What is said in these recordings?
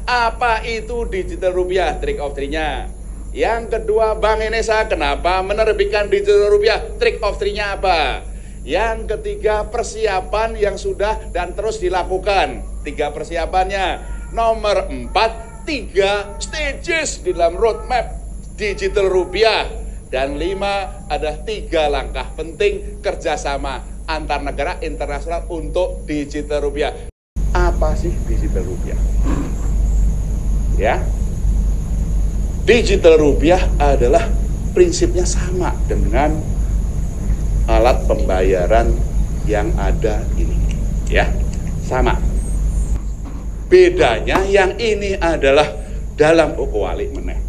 Apa itu digital rupiah? Trick of three-nya. Yang kedua, Bank Indonesia kenapa menerbitkan digital rupiah? Trick of three-nya apa? Yang ketiga, persiapan yang sudah dan terus dilakukan. 3 persiapannya. Nomor 4, 3 stages di dalam roadmap digital rupiah. Dan 5, ada 3 langkah penting kerjasama antar negara internasional untuk digital rupiah. Apa sih digital rupiah? Ya, digital rupiah adalah prinsipnya sama dengan alat pembayaran yang ada ini, ya, sama. Bedanya yang ini adalah dalam walik meneh.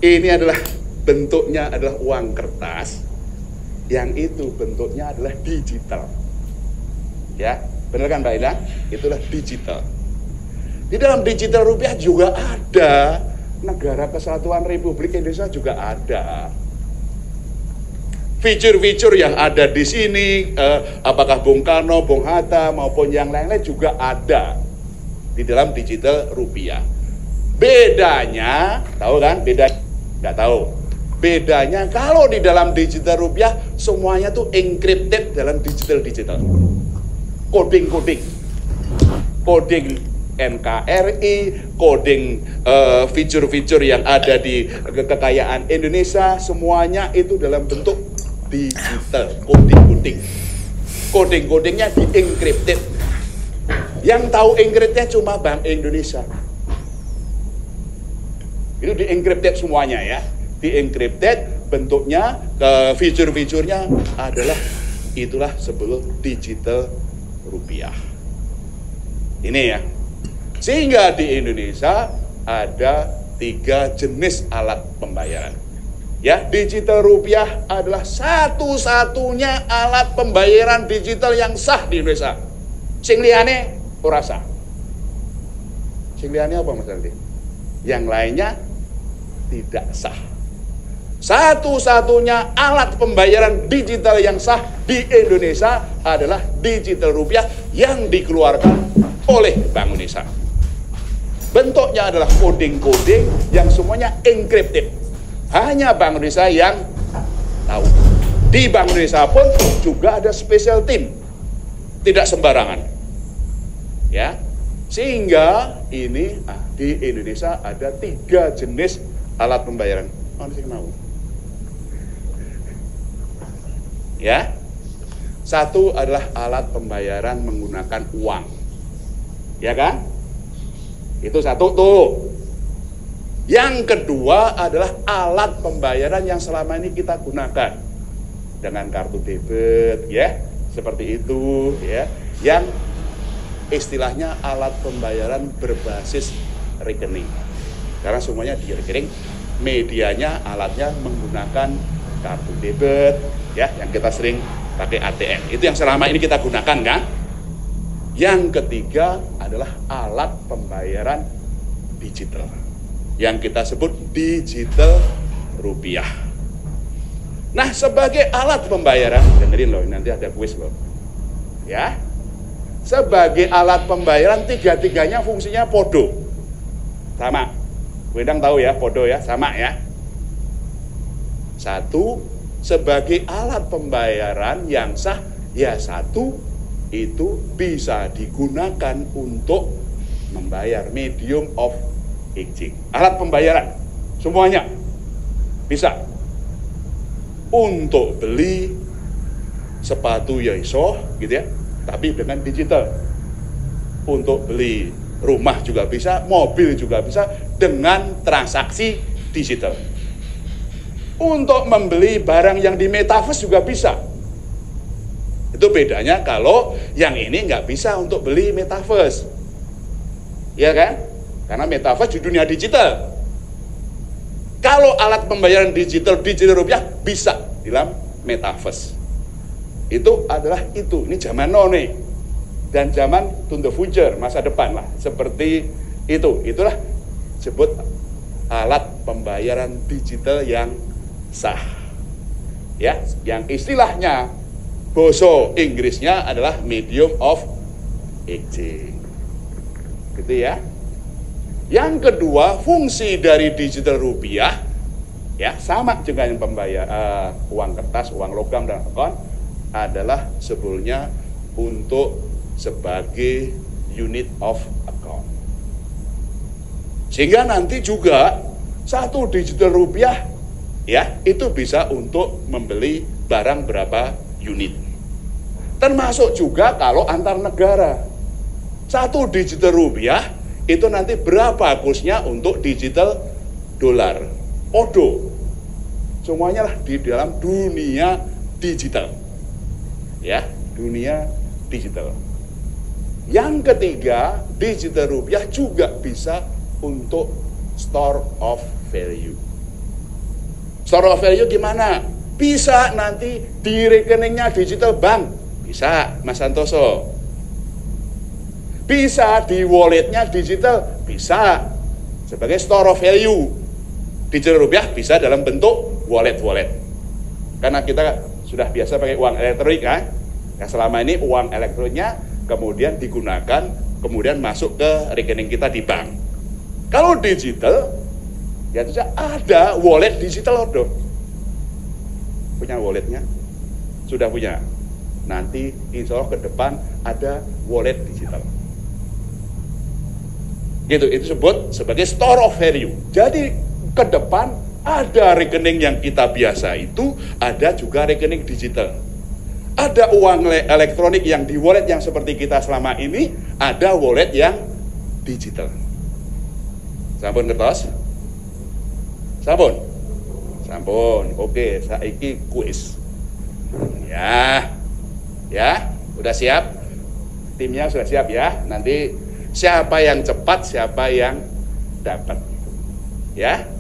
Ini adalah bentuknya adalah uang kertas, yang itu bentuknya adalah digital. Ya, benar kan Mbak Ida? Itulah digital. Di dalam digital rupiah juga ada Negara Kesatuan Republik Indonesia, juga ada fitur-fitur yang ada di sini, apakah Bung Karno, Bung Hatta maupun yang lain-lain juga ada di dalam digital rupiah. Bedanya, tahu kan? Beda, nggak tahu. Bedanya kalau di dalam digital rupiah semuanya tuh encrypted dalam digital. Coding NKRI, coding fitur-fitur yang ada di kekayaan Indonesia, semuanya itu dalam bentuk digital, codingnya di encrypted. Yang tahu encryptednya cuma Bank Indonesia. Itu di encrypted semuanya ya, di encrypted bentuknya, fitur-fiturnya adalah itulah sebelum digital rupiah. Ini ya. Sehingga di Indonesia ada 3 jenis alat pembayaran. Ya, digital rupiah adalah satu-satunya alat pembayaran digital yang sah di Indonesia. Sing liyane ora sah. Sing liyane apa Mas Aldi? Yang lainnya tidak sah. Satu-satunya alat pembayaran digital yang sah di Indonesia adalah digital rupiah yang dikeluarkan oleh Bank Indonesia. Bentuknya adalah coding yang semuanya encrypted. Hanya Bank Indonesia yang tahu. Di Bank Indonesia pun juga ada special team. Tidak sembarangan. Ya. Sehingga ini di Indonesia ada 3 jenis alat pembayaran. Mana sih mau? Ya. Satu adalah alat pembayaran menggunakan uang. Ya kan? Itu satu tuh. Yang kedua adalah alat pembayaran yang selama ini kita gunakan dengan kartu debit, ya, seperti itu, ya, yang istilahnya alat pembayaran berbasis rekening. Karena semuanya di rekening, medianya, alatnya menggunakan kartu debit, ya, yang kita sering pakai ATM. Itu yang selama ini kita gunakan, kan? Yang ketiga adalah alat pembayaran digital yang kita sebut digital rupiah. Nah, sebagai alat pembayaran, dengerin loh, nanti ada kuis loh. Ya. Sebagai alat pembayaran, 3-tiganya fungsinya podo. Sama. Wendang tahu ya, podo ya, sama ya. Satu, sebagai alat pembayaran yang sah, ya satu, itu bisa digunakan untuk membayar medium of exchange. Alat pembayaran semuanya bisa. Untuk beli sepatu ya iso gitu ya, tapi dengan digital. Untuk beli rumah juga bisa, mobil juga bisa dengan transaksi digital. Untuk membeli barang yang di metaverse juga bisa. Itu bedanya kalau yang ini nggak bisa untuk beli metaverse. Ya kan? Karena metaverse di dunia digital. Kalau alat pembayaran digital rupiah bisa di dalam metaverse. Itu adalah itu. Ini zaman now nih. Dan zaman to the future, masa depan lah. Seperti itu. Itulah sebut alat pembayaran digital yang sah. Ya, yang istilahnya bahasa Inggrisnya adalah medium of exchange. Gitu ya. Yang kedua, fungsi dari digital rupiah ya sama dengan uang kertas, uang logam dan akun adalah sebetulnya untuk sebagai unit of account. Sehingga nanti juga satu digital rupiah ya itu bisa untuk membeli barang berapa unit. Termasuk juga kalau antar negara. Satu digital rupiah itu nanti berapa kursnya untuk digital dolar. Podo. Semuanya lah di dalam dunia digital. Ya, dunia digital. Yang ketiga, digital rupiah juga bisa untuk store of value. Store of value gimana? Bisa nanti di rekeningnya digital bank. Bisa, Mas Santoso. Bisa di walletnya digital. Bisa. Sebagai store of value. Digital rupiah bisa dalam bentuk wallet-wallet. Karena kita sudah biasa pakai uang elektronik kan? Ya, selama ini uang elektroniknya kemudian digunakan, kemudian masuk ke rekening kita di bank. Kalau digital, ya itu ada wallet digital dong. Punya walletnya? Sudah punya. Nanti insya Allah ke depan ada wallet digital. Gitu, itu disebut sebagai store of value. Jadi ke depan ada rekening yang kita biasa itu, ada juga rekening digital. Ada uang elektronik yang di wallet yang seperti kita selama ini, ada wallet yang digital. Sampun ngertos? Sampun? Sampun. Oke, saiki kuis. Ya. Ya, udah siap? Timnya sudah siap ya? Nanti siapa yang cepat, siapa yang dapat. Ya.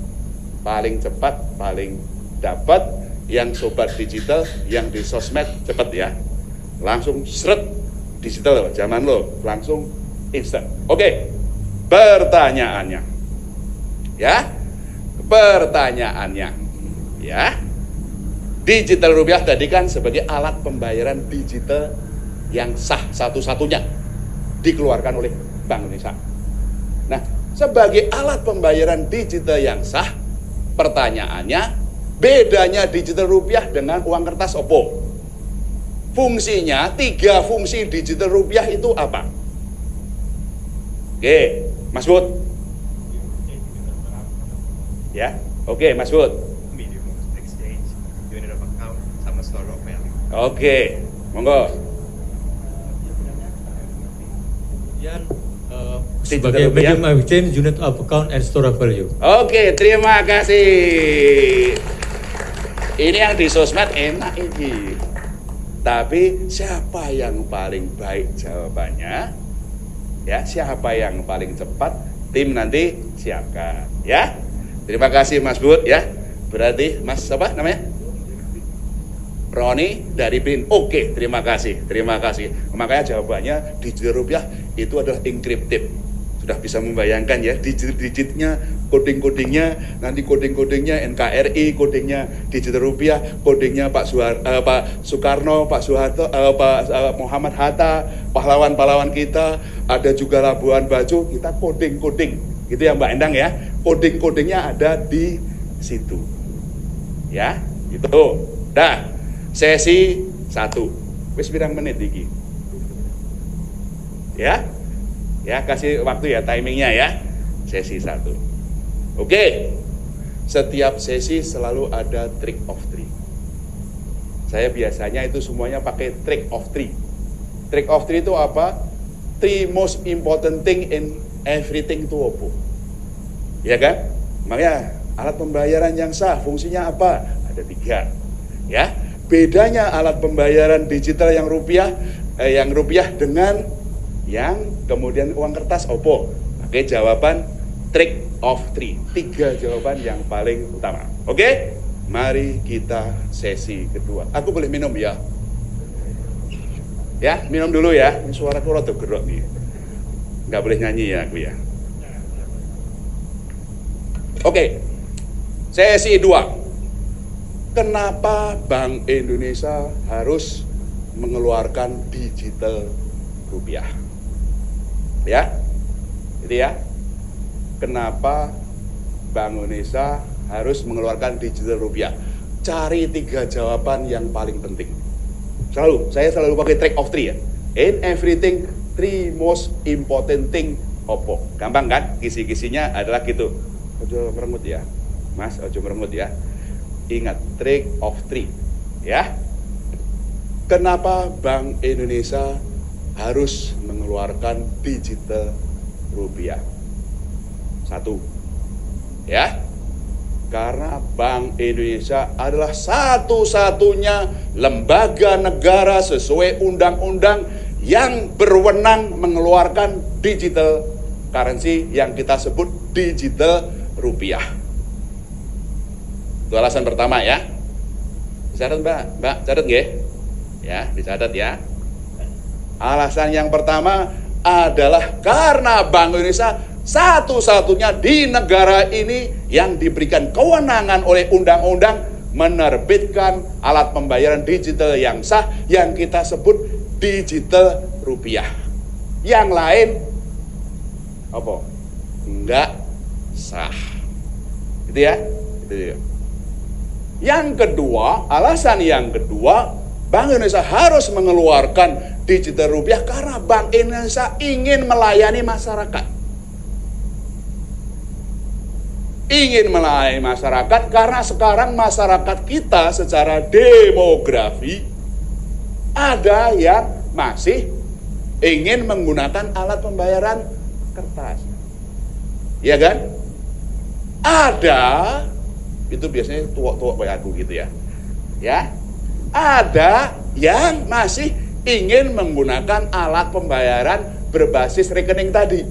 Paling cepat, paling dapat. Yang sobat digital, yang di sosmed cepat ya. Langsung seret digital loh, zaman lo, langsung instan. Oke. Pertanyaannya. Ya. Pertanyaannya. Ya. Digital rupiah tadi kan sebagai alat pembayaran digital yang sah satu-satunya dikeluarkan oleh Bank Indonesia. Nah, sebagai alat pembayaran digital yang sah, pertanyaannya, bedanya digital rupiah dengan uang kertas opo? Fungsinya, 3 fungsi digital rupiah itu apa? Oke, Mas Bud. Ya, oke, Mas Bud. Medium of exchange, unit of account, sama store of value. Oke, monggo. Kemudian sebagai medium of exchange, unit of account, and store of value. Oke, terima kasih. Ini yang di sosmed enak ini. Tapi siapa yang paling baik jawabannya? Ya, siapa yang paling cepat? Tim nanti siapkan, ya. Terima kasih Mas Bud ya. Berarti Mas apa namanya? Roni dari BRIN. Oke, terima kasih. Terima kasih. Makanya jawabannya digital rupiah itu adalah encrypted. Sudah bisa membayangkan ya, digit-digitnya, coding-codingnya, nanti coding-codingnya NKRI, codingnya digital rupiah, codingnya Pak Soekarno, Pak Soeharto, Pak Muhammad Hatta, pahlawan-pahlawan kita, ada juga Labuan Bajo, kita coding-coding. Gitu ya Mbak Endang ya, coding-codingnya ada di situ. Ya, gitu. Dah, sesi 1. Wis pirang menit iki? Ya? Ya, kasih waktu ya, timingnya ya. Sesi 1. Oke. Setiap sesi selalu ada trick of 3. Saya biasanya itu semuanya pakai trick of 3. Trick of 3 itu apa? 3 most important thing in everything itu apa? Ya kan? Makanya alat pembayaran yang sah, fungsinya apa? Ada 3. Ya. Bedanya alat pembayaran digital yang rupiah dengan yang kemudian uang kertas opo? Pakai jawaban trick of 3. 3 jawaban yang paling utama. Oke? Mari kita sesi kedua. Aku boleh minum ya? Ya, minum dulu ya. Ini suaraku rada gerok nih. Nggak boleh nyanyi ya aku ya. Oke. Sesi 2. Kenapa Bank Indonesia harus mengeluarkan digital rupiah? Ya, itu ya. kenapa Bank Indonesia harus mengeluarkan digital rupiah? Cari 3 jawaban yang paling penting. Saya selalu pakai track of 3 ya. In everything, 3 most important thing opo. Gampang kan? Kisi-kisinya adalah gitu. Ojo merengut ya, Mas. Ojo merengut ya. Ingat, track of 3 ya. Kenapa Bank Indonesia harus mengeluarkan digital rupiah? 1 ya, karena Bank Indonesia adalah satu-satunya lembaga negara sesuai undang-undang yang berwenang mengeluarkan digital currency yang kita sebut digital rupiah. Itu alasan pertama ya. Dicatat Mbak, catat nggih? Ya, dicatat ya. Alasan yang pertama adalah karena Bank Indonesia satu-satunya di negara ini yang diberikan kewenangan oleh undang-undang menerbitkan alat pembayaran digital yang sah yang kita sebut digital rupiah. Yang lain apa? Enggak sah. Gitu ya. Itu ya. Yang kedua, alasan yang kedua, Bank Indonesia harus mengeluarkan digital rupiah karena Bank Indonesia ingin melayani masyarakat. Ingin melayani masyarakat karena sekarang masyarakat kita secara demografi ada yang masih ingin menggunakan alat pembayaran kertas. Iya kan? Ada, itu biasanya tua-tua kayak aku gitu ya. Ya. Ada yang masih ingin menggunakan alat pembayaran berbasis rekening tadi,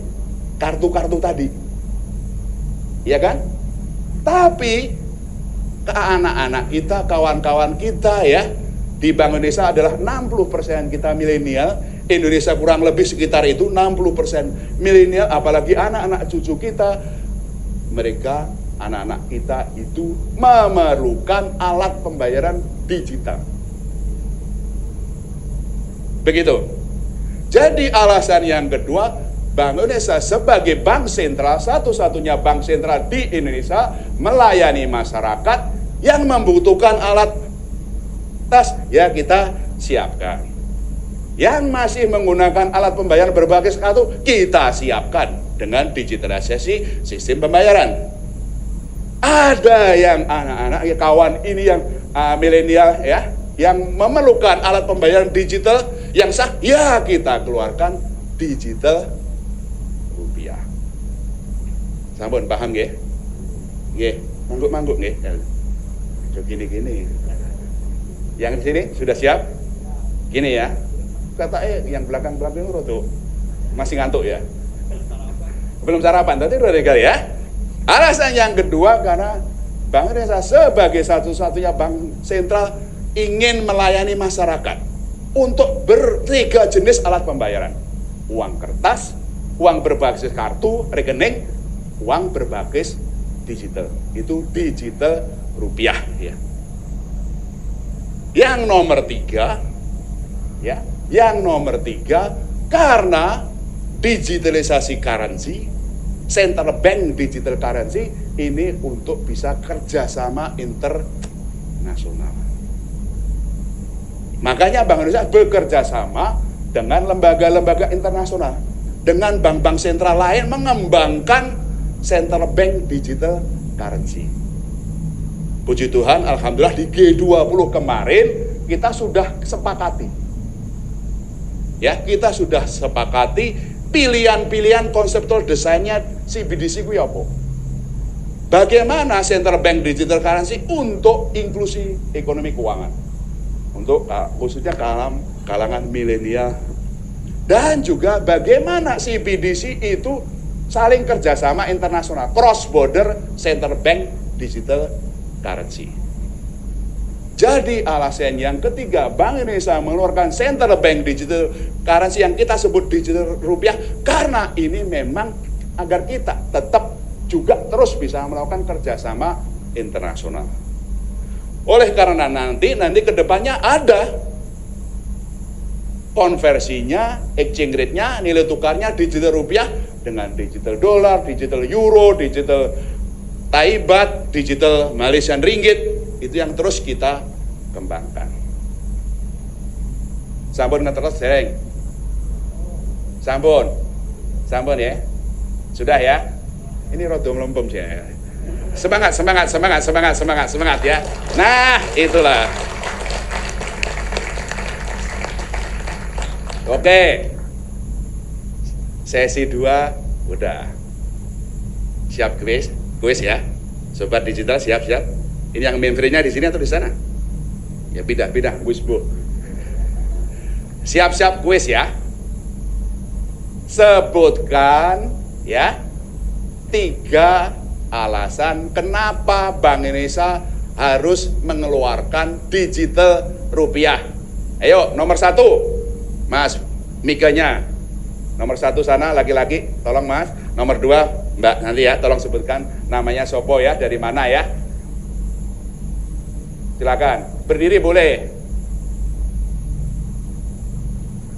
kartu-kartu tadi, ya kan? Tapi anak-anak kita, kawan-kawan kita ya di Bank Indonesia adalah 60% kita milenial. Indonesia kurang lebih sekitar itu 60% milenial, apalagi anak-anak cucu kita, mereka anak-anak kita itu memerlukan alat pembayaran digital. Begitu. Jadi alasan yang kedua, Bank Indonesia sebagai bank sentral, satu-satunya bank sentral di Indonesia melayani masyarakat yang membutuhkan alat tas, ya kita siapkan. Yang masih menggunakan alat pembayaran berbasis kartu, kita siapkan dengan digitalisasi sistem pembayaran. Ada yang anak-anak, ya kawan ini yang milenial ya, yang memerlukan alat pembayaran digital yang sah, ya kita keluarkan digital rupiah. Sampun paham nggih? Nggih, mangguk-mangguk nggih. Gini-gini. Yang di sini sudah siap? Gini ya. Katanya yang belakang-belakang rodo masih ngantuk ya. Belum sarapan, tadi udah kali ya. Alasan yang kedua karena Bank Indonesia sebagai satu-satunya bank sentral ingin melayani masyarakat untuk bertiga jenis alat pembayaran. Uang kertas, uang berbasis kartu, rekening, uang berbasis digital. Itu digital rupiah ya. Yang nomor 3 ya, yang nomor 3 karena digitalisasi currency, central bank digital currency ini untuk bisa kerjasama internasional. Makanya Bank Indonesia bekerja sama dengan lembaga-lembaga internasional, dengan bank-bank sentral lain mengembangkan central bank digital currency. Puji Tuhan, alhamdulillah di G20 kemarin kita sudah sepakati. Ya, kita sudah sepakati pilihan-pilihan konseptual desainnya CBDC ku apa? Bagaimana central bank digital currency untuk inklusi ekonomi keuangan? Untuk khususnya kalangan milenial, dan juga bagaimana CBDC itu saling kerjasama internasional, cross border central bank digital currency. Jadi alasan yang ketiga Bank Indonesia mengeluarkan central bank digital currency yang kita sebut digital rupiah karena ini memang agar kita tetap juga terus bisa melakukan kerjasama internasional. Oleh karena nanti kedepannya ada konversinya, exchange rate-nya, nilai tukarnya digital rupiah dengan digital dolar, digital euro, digital Thai baht, digital Malaysian ringgit, itu yang terus kita kembangkan. Sampun ngeterus dereng. Sampun ya. Sudah ya. Ini rodong lempem sih ya. Semangat ya. Nah, itulah. Oke. Sesi 2 udah. Siap kuis ya. Sobat digital siap. Ini yang mainframe-nya di sini atau di sana? Ya pindah kuis, Bu. Siap kuis ya. Sebutkan ya 3 alasan kenapa Bank Indonesia harus mengeluarkan digital rupiah. Ayo, nomor 1, Mas Mikanya. Nomor 1 sana laki-laki, tolong Mas. Nomor 2, Mbak nanti ya, tolong sebutkan namanya sopo ya, dari mana ya. Silakan, berdiri boleh.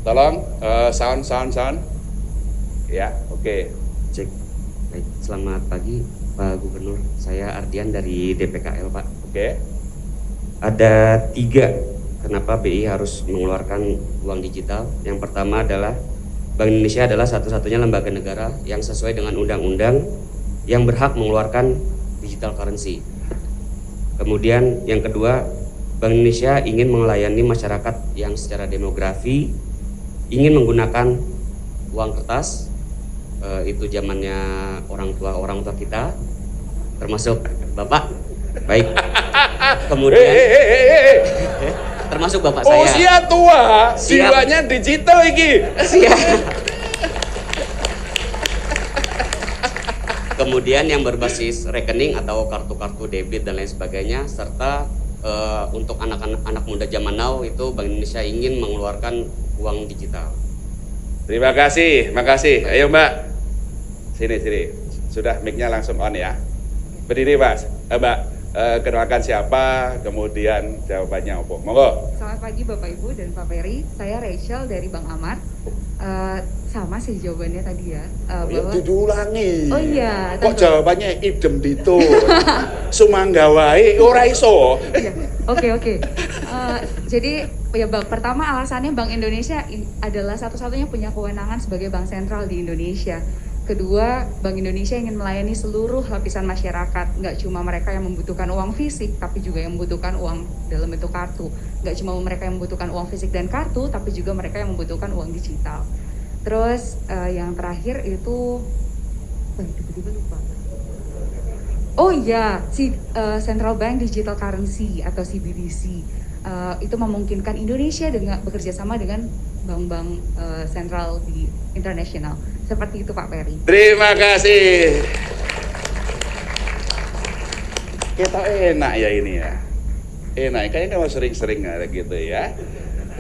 Tolong sound. Ya, oke. Cek. Baik, selamat pagi Pak Gubernur. Saya Ardian dari DPKL, Pak. Oke. Ada 3 kenapa BI harus mengeluarkan uang digital. Yang pertama adalah Bank Indonesia adalah satu-satunya lembaga negara yang sesuai dengan undang-undang yang berhak mengeluarkan digital currency. Kemudian yang kedua, Bank Indonesia ingin melayani masyarakat yang secara demografi ingin menggunakan uang kertas. Itu zamannya orang tua kita, termasuk Bapak. Baik. Kemudian termasuk Bapak saya. Oh, sia tua, jiwanya digital iki. Siap. Kemudian yang berbasis rekening atau kartu-kartu debit dan lain sebagainya, serta untuk anak muda zaman now itu Bank Indonesia ingin mengeluarkan uang digital. Terima kasih, makasih. Ayo Mbak, sini. Sudah mic-nya langsung on ya. Berdiri Mas, Mbak, kenalkan siapa, kemudian jawabannya apa. Monggo. Selamat pagi Bapak Ibu dan Pak Peri. Saya Rachel dari Bank Amat. Sama sih jawabannya tadi ya. Ya diulangi. Oh iya. Kok jawabannya idem dito. Sumangga wae ora iso. Iya. Oke. Jadi ya pertama alasannya Bank Indonesia adalah satu-satunya punya kewenangan sebagai bank sentral di Indonesia. Kedua, Bank Indonesia ingin melayani seluruh lapisan masyarakat, nggak cuma mereka yang membutuhkan uang fisik, tapi juga yang membutuhkan uang dalam bentuk kartu. Nggak cuma mereka yang membutuhkan uang fisik dan kartu, tapi juga mereka yang membutuhkan uang digital. Terus yang terakhir itu, tiba-tiba lupa. Oh iya, Central Bank Digital Currency atau CBDC. Itu memungkinkan Indonesia bekerja sama dengan bank-bank sentral di internasional. Seperti itu Pak Peri. Terima kasih. Kita enak ya ini ya. Enak, kayaknya kalau sering-sering ada gitu ya.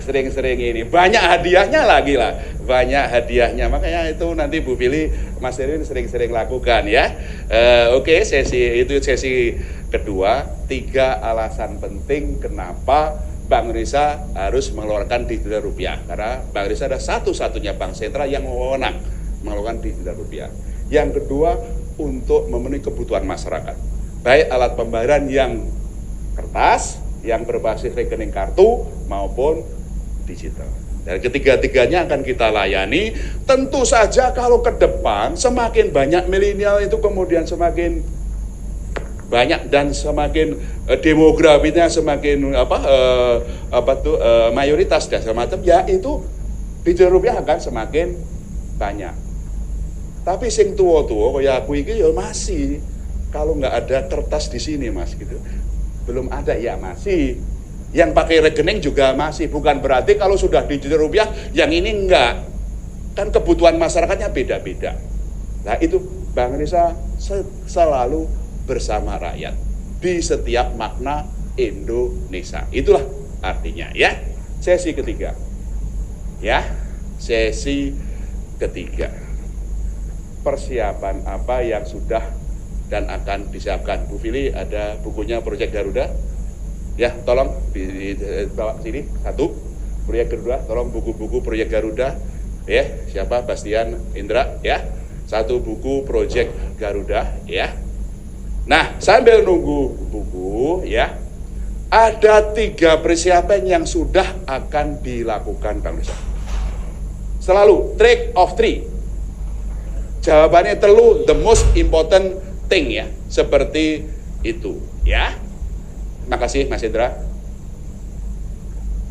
Sering-sering ini. Banyak hadiahnya lagi lah. Banyak hadiahnya. Makanya itu nanti Bu Fili, Mas Erwin sering-sering lakukan ya. Oke, sesi kedua. 3 alasan penting kenapa Bank Indonesia harus mengeluarkan digital rupiah. Karena Bank Indonesia ada satu-satunya bank sentral yang wewenang mengeluarkan digital rupiah. Yang kedua, untuk memenuhi kebutuhan masyarakat. Baik alat pembayaran yang kertas, yang berbasis rekening kartu, maupun digital. Dan ketiga-tiganya akan kita layani. Tentu saja kalau ke depan semakin banyak milenial itu kemudian semakin banyak dan semakin demografinya semakin mayoritas dan semacam ya, itu digital rupiah akan semakin banyak. Tapi sing tua-tua kayak aku ini ya masih, kalau nggak ada kertas di sini Mas gitu, belum ada ya masih. Yang pakai rekening juga masih, bukan berarti kalau sudah digital rupiah yang ini enggak. Kan kebutuhan masyarakatnya beda-beda. Nah itu Bank Indonesia selalu bersama rakyat di setiap makna Indonesia. Itulah artinya ya. Sesi ketiga. Ya, sesi ketiga. Persiapan apa yang sudah dan akan disiapkan. Bu Fili, ada bukunya Proyek Garuda. Ya, tolong dibawa ke sini. 1, Proyek Garuda, tolong buku-buku Proyek Garuda. Ya, siapa? Bastian Indra, ya. satu buku Project Garuda ya. Nah, sambil nunggu buku ya, ada 3 persiapan yang sudah akan dilakukan Bank Indonesia. Selalu trick of 3. Jawabannya telu, the most important thing ya, seperti itu ya. Makasih Mas Indra.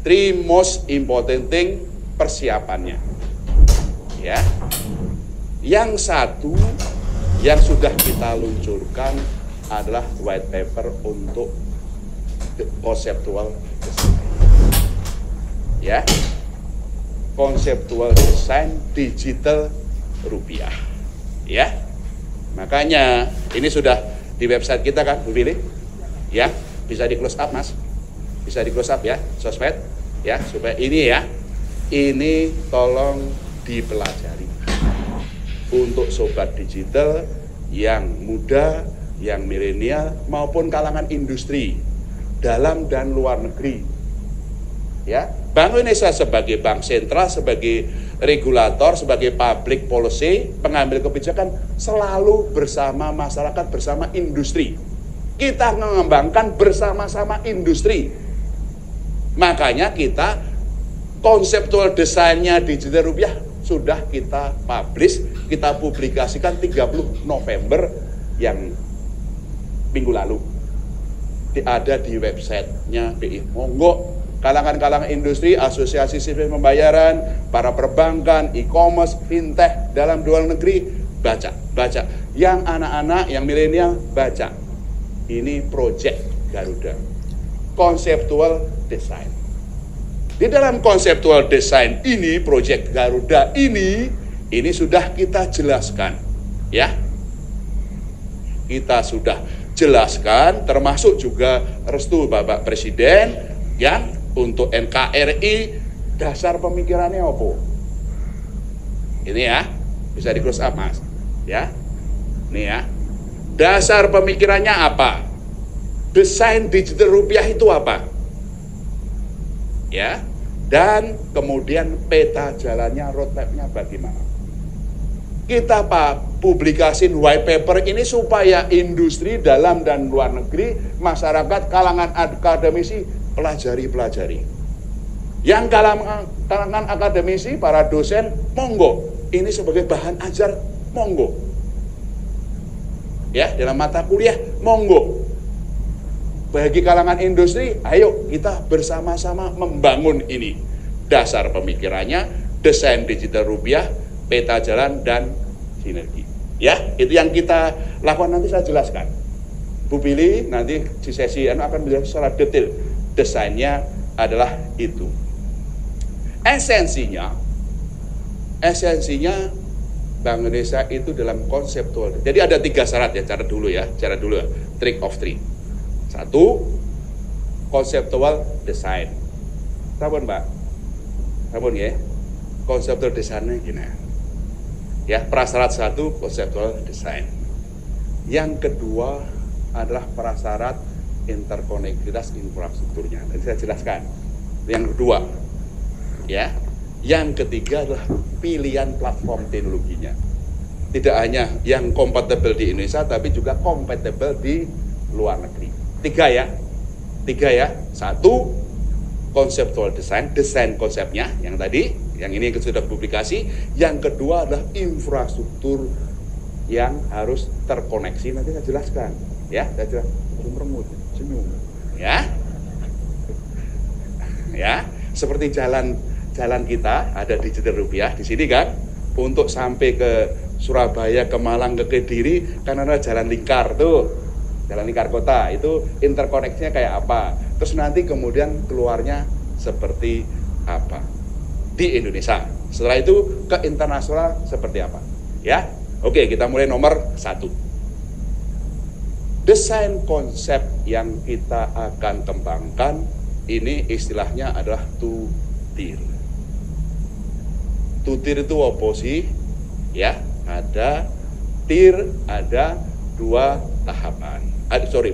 3 most important thing persiapannya ya. Yang satu yang sudah kita luncurkan adalah white paper untuk conceptual design ya, conceptual design digital rupiah ya. Makanya ini sudah di website kita kan Bu Billy ya, bisa di close up Mas, bisa di close up ya sosmed ya, supaya ini ya, ini tolong dipelajari untuk sobat digital yang muda, yang milenial maupun kalangan industri dalam dan luar negeri ya. Bank Indonesia sebagai bank sentral, sebagai regulator, sebagai public policy, pengambil kebijakan selalu bersama masyarakat, bersama industri. Kita mengembangkan bersama-sama industri. Makanya kita konseptual desainnya digital rupiah sudah kita publish, kita publikasikan 30 November yang minggu lalu. Ada di websitenya BI. Monggo kalangan-kalangan industri, asosiasi sistem pembayaran, para perbankan, e-commerce, fintech dalam luar negeri, baca. Yang anak-anak, yang milenial, baca. Ini Project Garuda, conceptual design. Di dalam conceptual design ini, Project Garuda ini sudah kita jelaskan, ya. Kita sudah jelaskan, termasuk juga restu Bapak Presiden, yang untuk NKRI dasar pemikirannya apa? Ini ya, bisa di close up Mas, ya. Ini ya, dasar pemikirannya apa? Desain digital rupiah itu apa? Ya, dan kemudian peta jalannya, roadmap-nya bagaimana. Kita publikasin white paper ini supaya industri dalam dan luar negeri, masyarakat, kalangan akademisi pelajari. Yang kalangan akademisi, para dosen, monggo. Ini sebagai bahan ajar, monggo. Ya, dalam mata kuliah, monggo. Bagi kalangan industri, ayo kita bersama-sama membangun ini. Dasar pemikirannya, desain digital rupiah, peta jalan, dan sinergi. Ya, itu yang kita lakukan, nanti saya jelaskan. Bu Billy nanti di sesi akan menjelaskan secara detail. Desainnya adalah itu. Esensinya Bank Indonesia itu dalam konseptual. Jadi ada 3 syarat ya, cara dulu ya, trick of 3. 1, conceptual design. Sampun Mbak? Sampun ya? Conceptual desainnya gini. Ya, prasyarat 1 conceptual design. Yang kedua adalah prasyarat interkonektivitas infrastrukturnya. Tadi saya jelaskan. Yang kedua, ya. Yang ketiga adalah pilihan platform teknologinya. Tidak hanya yang kompatibel di Indonesia, tapi juga kompatibel di luar negeri. 3 ya. 1, conceptual design, desain konsepnya yang tadi, yang ini sudah publikasi. Yang kedua adalah infrastruktur yang harus terkoneksi. Nanti saya jelaskan, ya. Saya jelaskan. Senyum. Ya. Ya, seperti jalan kita ada digital rupiah di sini kan, untuk sampai ke Surabaya, ke Malang, ke Kediri kan ada jalan lingkar tuh. Jalan lingkar kota itu interkoneksinya kayak apa, terus nanti kemudian keluarnya seperti apa di Indonesia, setelah itu ke internasional seperti apa ya. Oke, kita mulai nomor 1. Desain konsep yang kita akan kembangkan ini istilahnya adalah 2 tier. 2 tier itu apa sih ya? Ada tier, ada 2 tahapan.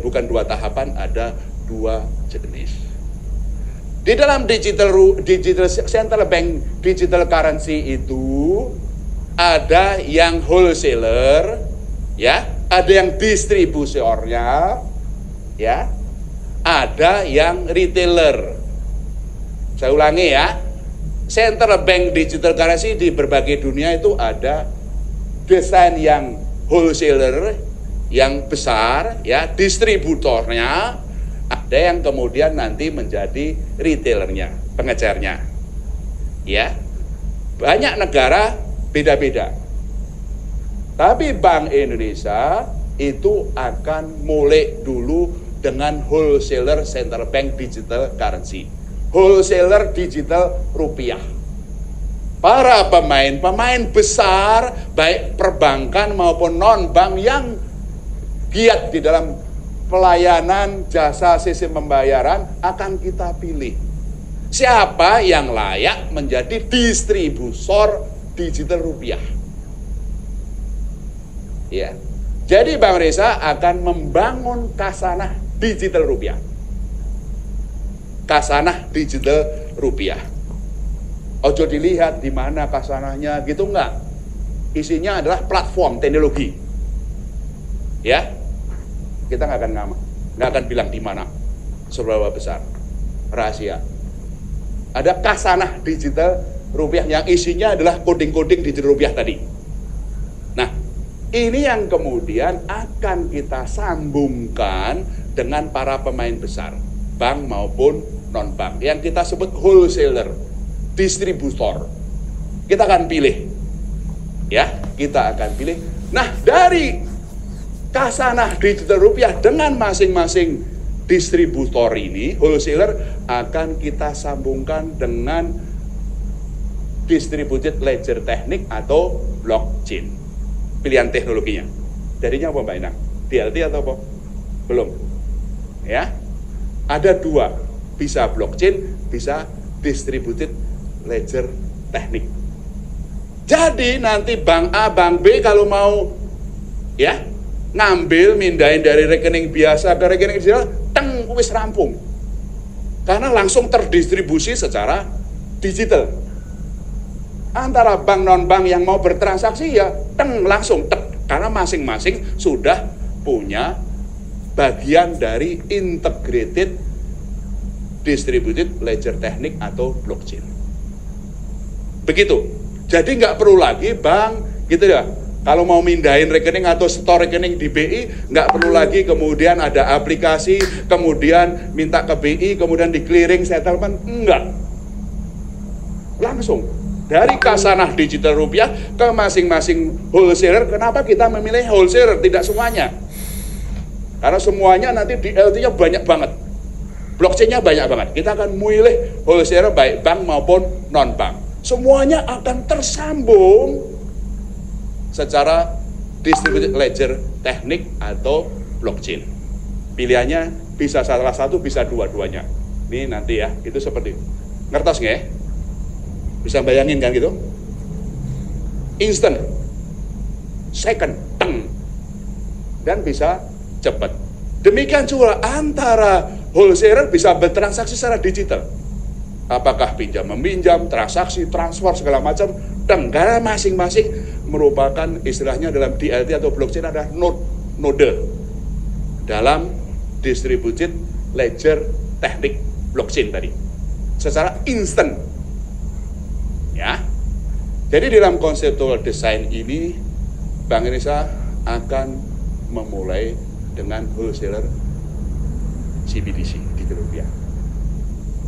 Bukan 2 tahapan, ada 2 jenis. Di dalam digital central bank digital currency itu ada yang wholesaler, ya, ada yang distributornya, ya, ada yang retailer. Saya ulangi ya, Central Bank Digital Currency di berbagai dunia itu ada desain yang wholesaler, yang besar, ya, distributornya, ada yang kemudian nanti menjadi retailernya, pengecernya, ya. Banyak negara beda-beda. Tapi Bank Indonesia itu akan mulai dulu dengan wholesaler Central Bank Digital Currency, wholesaler digital rupiah. Para pemain besar, baik perbankan maupun non-bank yang giat di dalam pelayanan jasa sistem pembayaran akan kita pilih. Siapa yang layak menjadi distributor digital rupiah? Ya. Jadi Bank Indonesia akan membangun kasanah digital rupiah. Kasanah digital rupiah. Ojo dilihat di mana kasanahnya gitu, enggak. Isinya adalah platform teknologi. Ya. Kita nggak akan bilang di mana, seberapa besar, rahasia. Ada kasanah digital rupiah yang isinya adalah coding-coding digital rupiah tadi. Nah, ini yang kemudian akan kita sambungkan dengan para pemain besar, bank maupun non-bank, yang kita sebut wholesaler, distributor. Kita akan pilih, ya, kita akan pilih. Nah, dari kasanah digital rupiah dengan masing-masing distributor ini, wholesaler, akan kita sambungkan dengan distributed ledger teknik atau blockchain. Pilihan teknologinya. Jadinya apa Mbak Inang? DLT atau apa? Belum. Ya. Ada dua, bisa blockchain, bisa distributed ledger teknik. Jadi nanti bank A, bank B kalau mau, ya, ngambil, mindahin dari rekening biasa ke rekening digital, teng, wis rampung. Karena langsung terdistribusi secara digital. Antara bank non-bank yang mau bertransaksi, ya teng, langsung tek. Karena masing-masing sudah punya bagian dari integrated distributed ledger teknik atau blockchain. Begitu. Jadi nggak perlu lagi bank gitu ya. Kalau mau mindahin rekening atau store rekening di BI, nggak perlu lagi kemudian ada aplikasi, kemudian minta ke BI, kemudian di clearing settlement, enggak. Langsung dari kasanah digital rupiah ke masing-masing wholesaler. Kenapa kita memilih wholesaler, tidak semuanya? Karena semuanya nanti DLT-nya banyak banget, blockchain-nya banyak banget. Kita akan memilih wholesaler baik bank maupun non-bank. Semuanya akan tersambung secara distributed ledger teknik atau blockchain. Pilihannya bisa salah satu, bisa dua-duanya. Ini nanti ya, itu seperti itu. Ngertos nggak ya? Bisa bayangin kan gitu? Instant, second, teng, dan bisa cepat. Demikian juga antara wholesaler bisa bertransaksi secara digital. Apakah pinjam meminjam, transaksi, transfer segala macam, karena masing-masing merupakan istilahnya dalam DLT atau blockchain ada node dalam distributed ledger teknik blockchain tadi secara instan, ya. Jadi dalam konseptual design ini Bank Indonesia akan memulai dengan wholesaler CBDC di rupiah.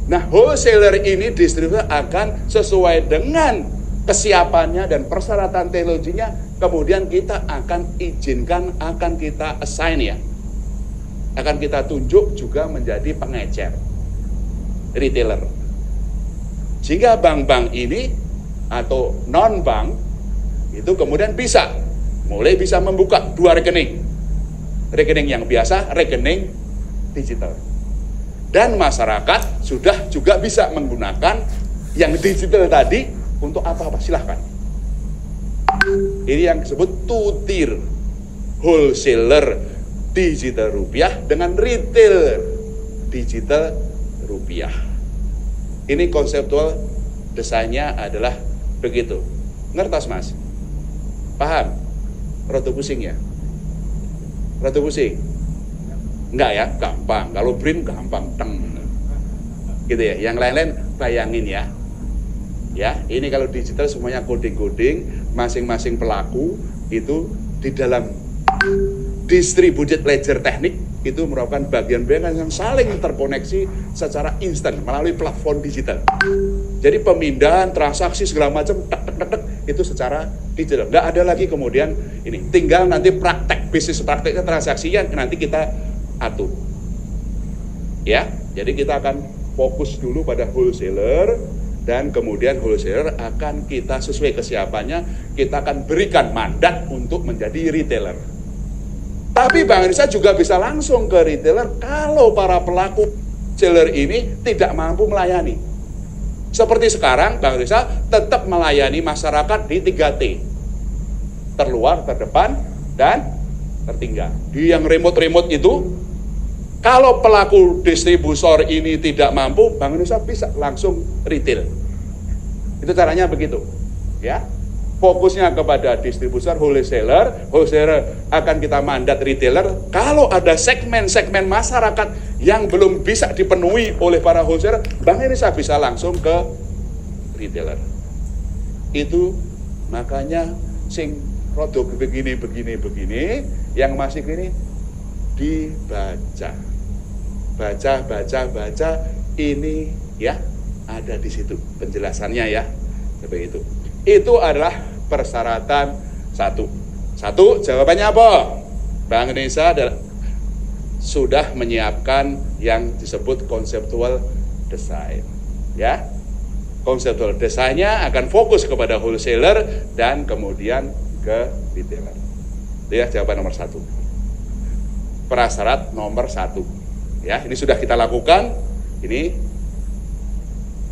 Nah, wholesaler ini distributor akan sesuai dengan kesiapannya dan persyaratan teknologinya, kemudian kita akan izinkan, akan kita assign ya, akan kita tunjuk juga menjadi pengecer, retailer. Sehingga bank-bank ini atau non-bank itu kemudian mulai bisa membuka dua rekening. Rekening yang biasa, rekening digital. Dan masyarakat sudah juga bisa menggunakan yang digital tadi untuk apa-apa, silahkan. Ini yang disebut two-tier wholesaler digital rupiah dengan retail digital rupiah. Ini konseptual desainnya adalah begitu. Ngertos Mas? Paham? Rada pusing ya? Rada pusing? Enggak ya? Gampang. Kalau BRIM gampang. Gitu ya. Yang lain-lain bayangin ya. Ya, ini kalau digital semuanya coding-coding, masing-masing pelaku itu di dalam distributed ledger teknik itu merupakan bagian-bagian yang saling terkoneksi secara instan melalui platform digital. Jadi pemindahan, transaksi segala macam itu secara digital. Nggak ada lagi kemudian ini. Tinggal nanti praktek, bisnis prakteknya, transaksinya nanti kita atur. Ya, jadi kita akan fokus dulu pada wholesaler, dan kemudian wholesaler akan kita sesuai kesiapannya, kita akan berikan mandat untuk menjadi retailer. Tapi Bank Indonesia juga bisa langsung ke retailer kalau para pelaku wholesaler ini tidak mampu melayani. Seperti sekarang Bank Indonesia tetap melayani masyarakat di 3T. Terluar, terdepan, dan tertinggal. Di yang remote-remote itu, kalau pelaku distributor ini tidak mampu, Bank Indonesia bisa langsung retail. Itu caranya begitu, ya. Fokusnya kepada distributor, wholesaler akan kita mandat retailer. Kalau ada segmen-segmen masyarakat yang belum bisa dipenuhi oleh para wholesaler, Bank Indonesia bisa langsung ke retailer. Itu makanya sing rodo begini, yang masih gini dibaca. Baca, ini ya ada di situ penjelasannya ya, seperti itu. Itu adalah persyaratan satu. Jawabannya apa? Bank Indonesia sudah menyiapkan yang disebut conceptual design, ya. Conceptual design-nya akan fokus kepada wholesaler dan kemudian ke retailer. Itu ya jawaban nomor 1. Prasyarat nomor 1. Ya, ini sudah kita lakukan, ini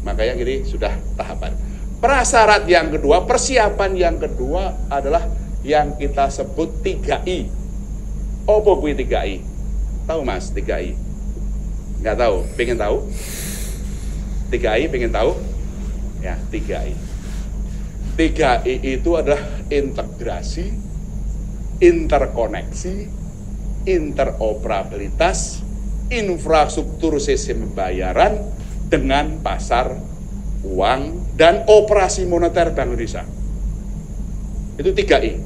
makanya ini sudah tahapan. Prasyarat yang kedua, persiapan yang kedua adalah yang kita sebut 3I. Apa kuwi 3I? Tahu Mas 3I? Nggak tahu, pengen tahu? 3I pengen tahu? Ya, 3I. 3I itu adalah integrasi, interkoneksi, interoperabilitas, infrastruktur sistem pembayaran dengan pasar uang dan operasi moneter Bank Indonesia. Itu 3I.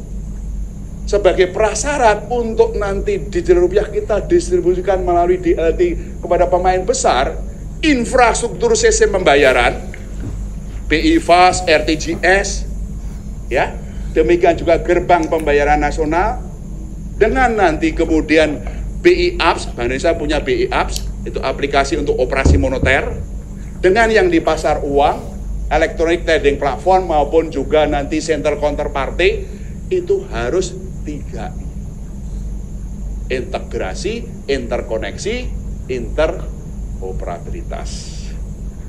Sebagai prasyarat untuk nanti digital rupiah kita distribusikan melalui DLT kepada pemain besar, infrastruktur sistem pembayaran, BI Fast, RTGS, ya, demikian juga gerbang pembayaran nasional, dengan nanti kemudian BI Apps, Bank Indonesia punya BI Apps, itu aplikasi untuk operasi moneter, dengan yang di pasar uang, electronic trading platform maupun juga nanti center counterparty, itu harus 3I. Integrasi, interkoneksi, interoperabilitas.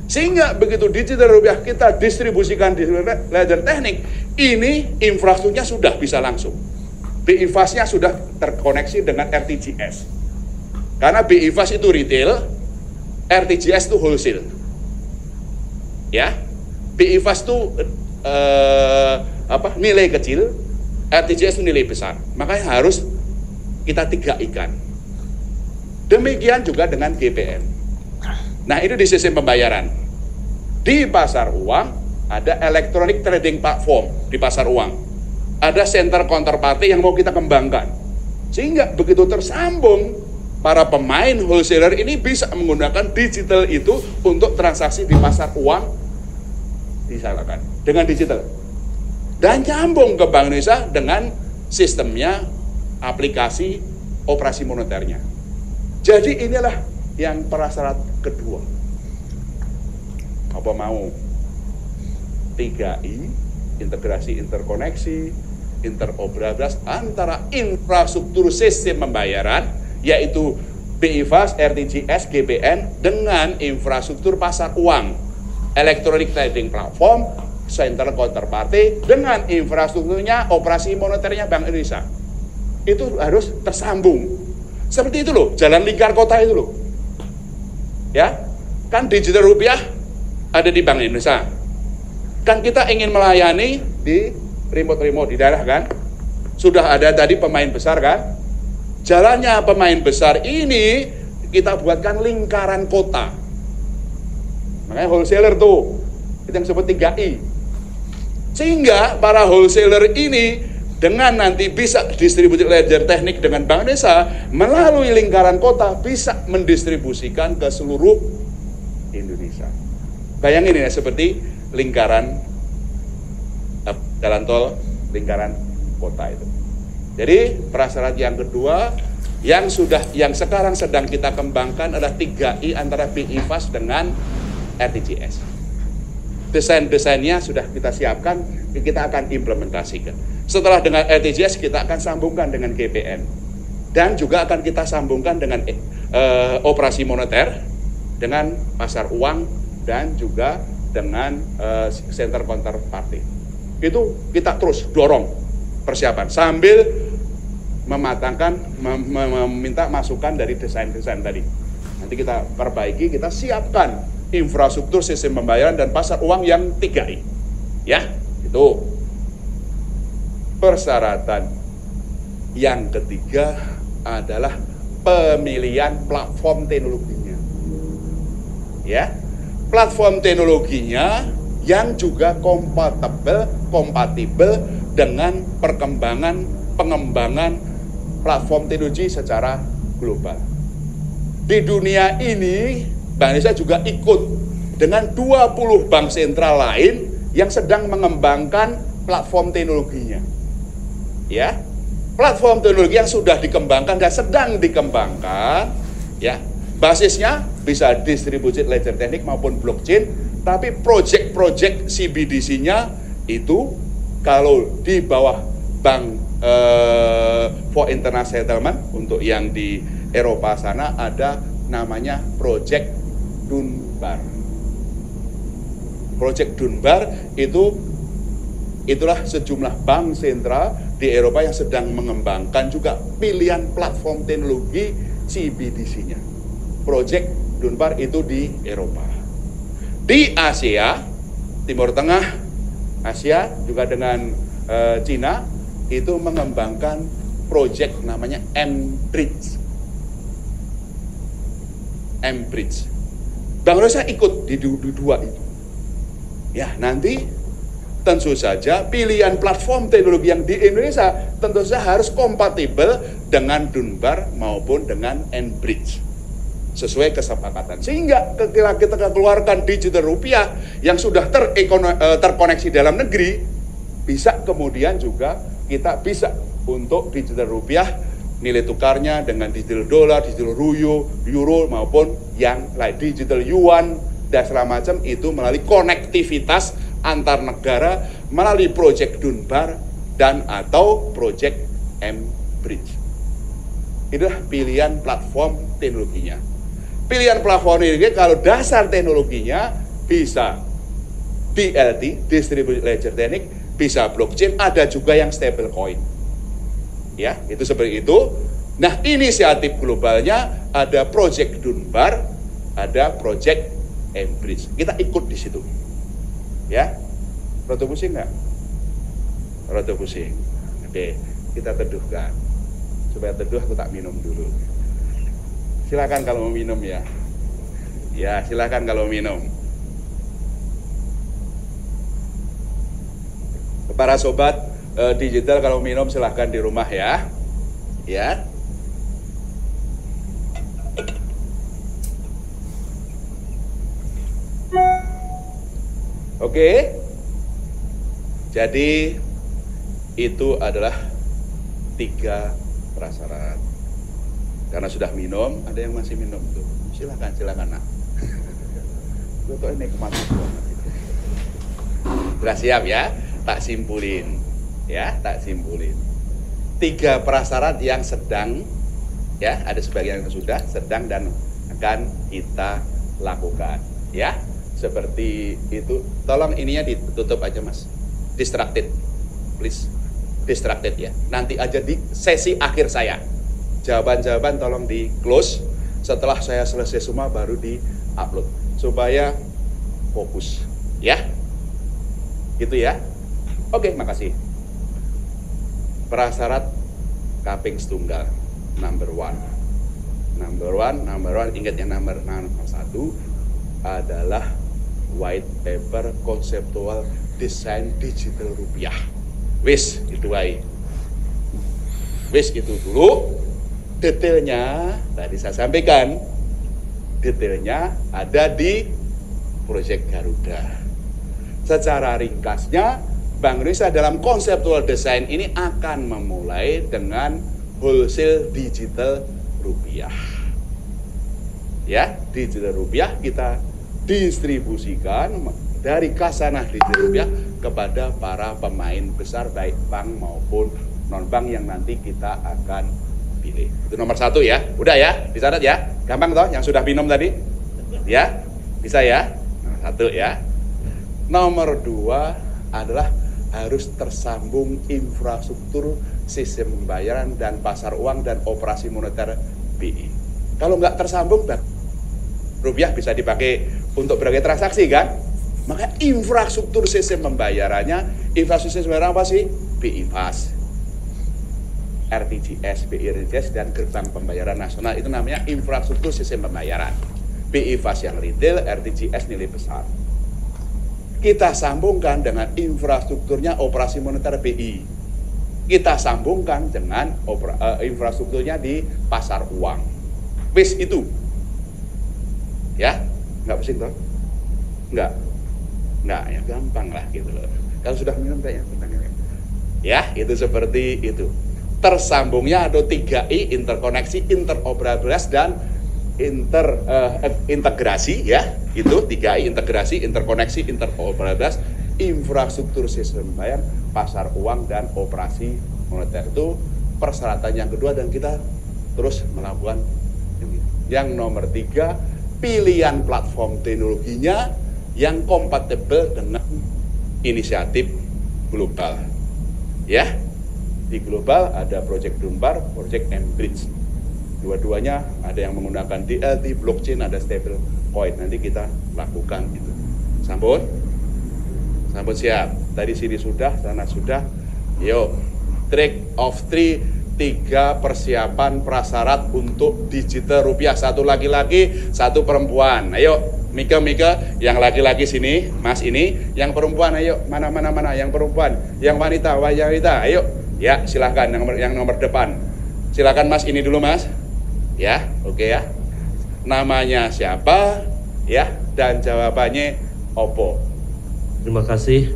Sehingga begitu digital rupiah kita distribusikan di ledger teknik, ini infrastrukturnya sudah bisa langsung. BI Fast-nya sudah terkoneksi dengan RTGS. Karena BI Fast itu retail, RTGS itu wholesale. Ya. BI Fast itu nilai kecil, RTGS itu nilai besar. Makanya harus kita 3I-kan. Demikian juga dengan GPN. Nah, itu di sistem pembayaran. Di pasar uang ada electronic trading platform di pasar uang. Ada center counterparty yang mau kita kembangkan. Sehingga begitu tersambung, para pemain wholesaler ini bisa menggunakan digital itu untuk transaksi di pasar uang, disalahkan dengan digital. Dan nyambung ke Bank Indonesia dengan sistemnya, aplikasi operasi moneternya. Jadi inilah yang prasyarat kedua. Apa mau? 3I, integrasi, interkoneksi, interoperabilitas antara infrastruktur sistem pembayaran, yaitu BI Fast, RTGS, GPN, dengan infrastruktur pasar uang, electronic trading platform, center counterparty, dengan infrastrukturnya operasi moneternya Bank Indonesia. Itu harus tersambung. Seperti itu loh, jalan lingkar kota itu loh. Ya, kan digital rupiah ada di Bank Indonesia. Kan kita ingin melayani di remote di daerah kan, Sudah ada tadi pemain besar kan? Jalannya pemain besar ini kita buatkan lingkaran kota. Makanya wholesaler tuh, itu yang disebut 3I. Sehingga para wholesaler ini dengan nanti bisa distribusi ledger teknik dengan Bank Indonesia melalui lingkaran kota bisa mendistribusikan ke seluruh Indonesia. Bayangin ya, seperti lingkaran jalan tol, lingkaran kota itu. Jadi prasyarat yang kedua yang sekarang sedang kita kembangkan adalah 3I antara BI Fast dengan RTGS. Desain-desainnya sudah kita siapkan, kita akan implementasikan. Setelah dengan RTGS kita akan sambungkan dengan GPN dan juga akan kita sambungkan dengan operasi moneter, dengan pasar uang dan juga dengan center counterparty. Itu kita terus dorong persiapan sambil mematangkan, meminta masukan dari desain-desain tadi. Nanti kita perbaiki, kita siapkan infrastruktur sistem pembayaran dan pasar uang yang 3I. Ya, itu. Persyaratan yang ketiga adalah pemilihan platform teknologinya. Ya, platform teknologinya yang juga kompatibel dengan pengembangan platform teknologi secara global. Di dunia ini, Bank Indonesia juga ikut dengan 20 bank sentral lain yang sedang mengembangkan platform teknologinya. Ya, platform teknologi yang sudah dikembangkan dan sedang dikembangkan, ya, basisnya bisa distributed ledger teknik maupun blockchain, tapi project-project CBDC-nya itu kalau di bawah Bank for International Settlement, untuk yang di Eropa sana ada namanya Project Dunbar. Project Dunbar itulah sejumlah bank sentral di Eropa yang sedang mengembangkan juga pilihan platform teknologi CBDC-nya. Project Dunbar itu di Eropa. Di Asia, Timur Tengah, Asia juga dengan Cina itu mengembangkan project namanya M-Bridge. M-Bridge. Bank Indonesia ikut di dua itu. Ya, nanti tentu saja pilihan platform teknologi yang di Indonesia tentu saja harus kompatibel dengan Dunbar maupun dengan M-Bridge sesuai kesepakatan. Sehingga ketika kita keluarkan digital rupiah yang sudah terkoneksi dalam negeri, bisa kemudian juga kita bisa untuk digital rupiah nilai tukarnya dengan digital dolar, digital euro maupun yang lain, digital yuan dan segala macam itu melalui konektivitas antar negara melalui project Dunbar dan atau project M-Bridge. Itulah pilihan platform teknologinya. Pilihan platform ini kalau dasar teknologinya bisa DLT, Distributed Ledger Technique, bisa blockchain, ada juga yang stable coin. Ya, itu seperti itu. Nah, inisiatif globalnya ada project Dunbar, ada project M-Bridge. Kita ikut di situ. Ya, rada pusing nggak? Rada pusing. Oke, kita teduhkan. Supaya teduh aku tak minum dulu. Silakan kalau mau minum ya. Ya, silakan kalau minum. Para sobat digital kalau minum silahkan di rumah ya. Ya. Oke. Jadi itu adalah 3 prasyarat. Karena sudah minum, ada yang masih minum tuh. Silakan nak. Betul ini kematian. Sudah siap ya? Tak simpulin. Ya, tak simpulin. 3 prasyarat yang sedang, ya, ada sebagian yang sudah, sedang dan akan kita lakukan. Ya, seperti itu. Tolong ininya ditutup aja mas. Distracted, please. Distracted ya. Nanti aja di sesi akhir saya. Jawaban-jawaban tolong di close. Setelah saya selesai semua baru di upload supaya fokus. Ya, gitu ya. Oke, makasih. prasyarat kaping setunggal, number one, ingat yang nomor satu adalah white paper conceptual design digital rupiah. Wis itu wae. Wis itu dulu. Detailnya tadi saya sampaikan. Detailnya ada di proyek Garuda. Secara ringkasnya, Bank Indonesia dalam conceptual design ini akan memulai dengan wholesale digital rupiah. Ya, digital rupiah kita distribusikan dari Khazanah digital rupiah kepada para pemain besar baik bank maupun non bank yang nanti kita akan pilih. Itu nomor satu ya. Udah ya, dicatat ya. Gampang toh yang sudah minum tadi? Ya, bisa ya. Nah, satu ya. Nomor dua adalah harus tersambung infrastruktur sistem pembayaran dan pasar uang dan operasi moneter BI. Kalau nggak tersambung, rupiah bisa dipakai untuk berbagai transaksi kan? Maka infrastruktur sistem pembayarannya, infrastruktur sistem pembayaran apa sih? BI Fast, RTGS, BI RTGS, dan gerbang pembayaran nasional itu namanya infrastruktur sistem pembayaran. BI Fast yang retail, RTGS nilai besar. Kita sambungkan dengan infrastrukturnya operasi moneter BI. Kita sambungkan dengan infrastrukturnya di pasar uang. Wis itu. Ya, nggak pusing toh? Nggak, ya gampang lah gitu loh. Kalau sudah minum kayaknya. Ya, itu seperti itu. Tersambungnya ada 3I, interkoneksi, interoperabilitas, dan integrasi ya. Itu 3I, integrasi, interkoneksi, interoperabilitas, infrastruktur sistem bayar, pasar uang, dan operasi moneter. Itu persyaratan yang kedua dan kita terus melakukan. Yang nomor 3, pilihan platform teknologinya yang kompatibel dengan inisiatif global. Ya, di global ada Project Dunbar, Project Mbridge. Dua-duanya ada yang menggunakan DLT, blockchain, ada stable coin. Nanti kita lakukan itu. Sambut siap. Tadi sini sudah, sana sudah. Yuk, track of 3 persiapan prasyarat untuk digital rupiah. 1 laki-laki, 1 perempuan. Ayo, Mika, yang laki-laki sini, Mas ini, yang perempuan, ayo, mana, yang perempuan, yang wanita, ayo, ya, silahkan, yang nomor depan, silahkan Mas, ini dulu Mas, ya, oke ya, namanya siapa, ya, dan jawabannya opo. Terima kasih,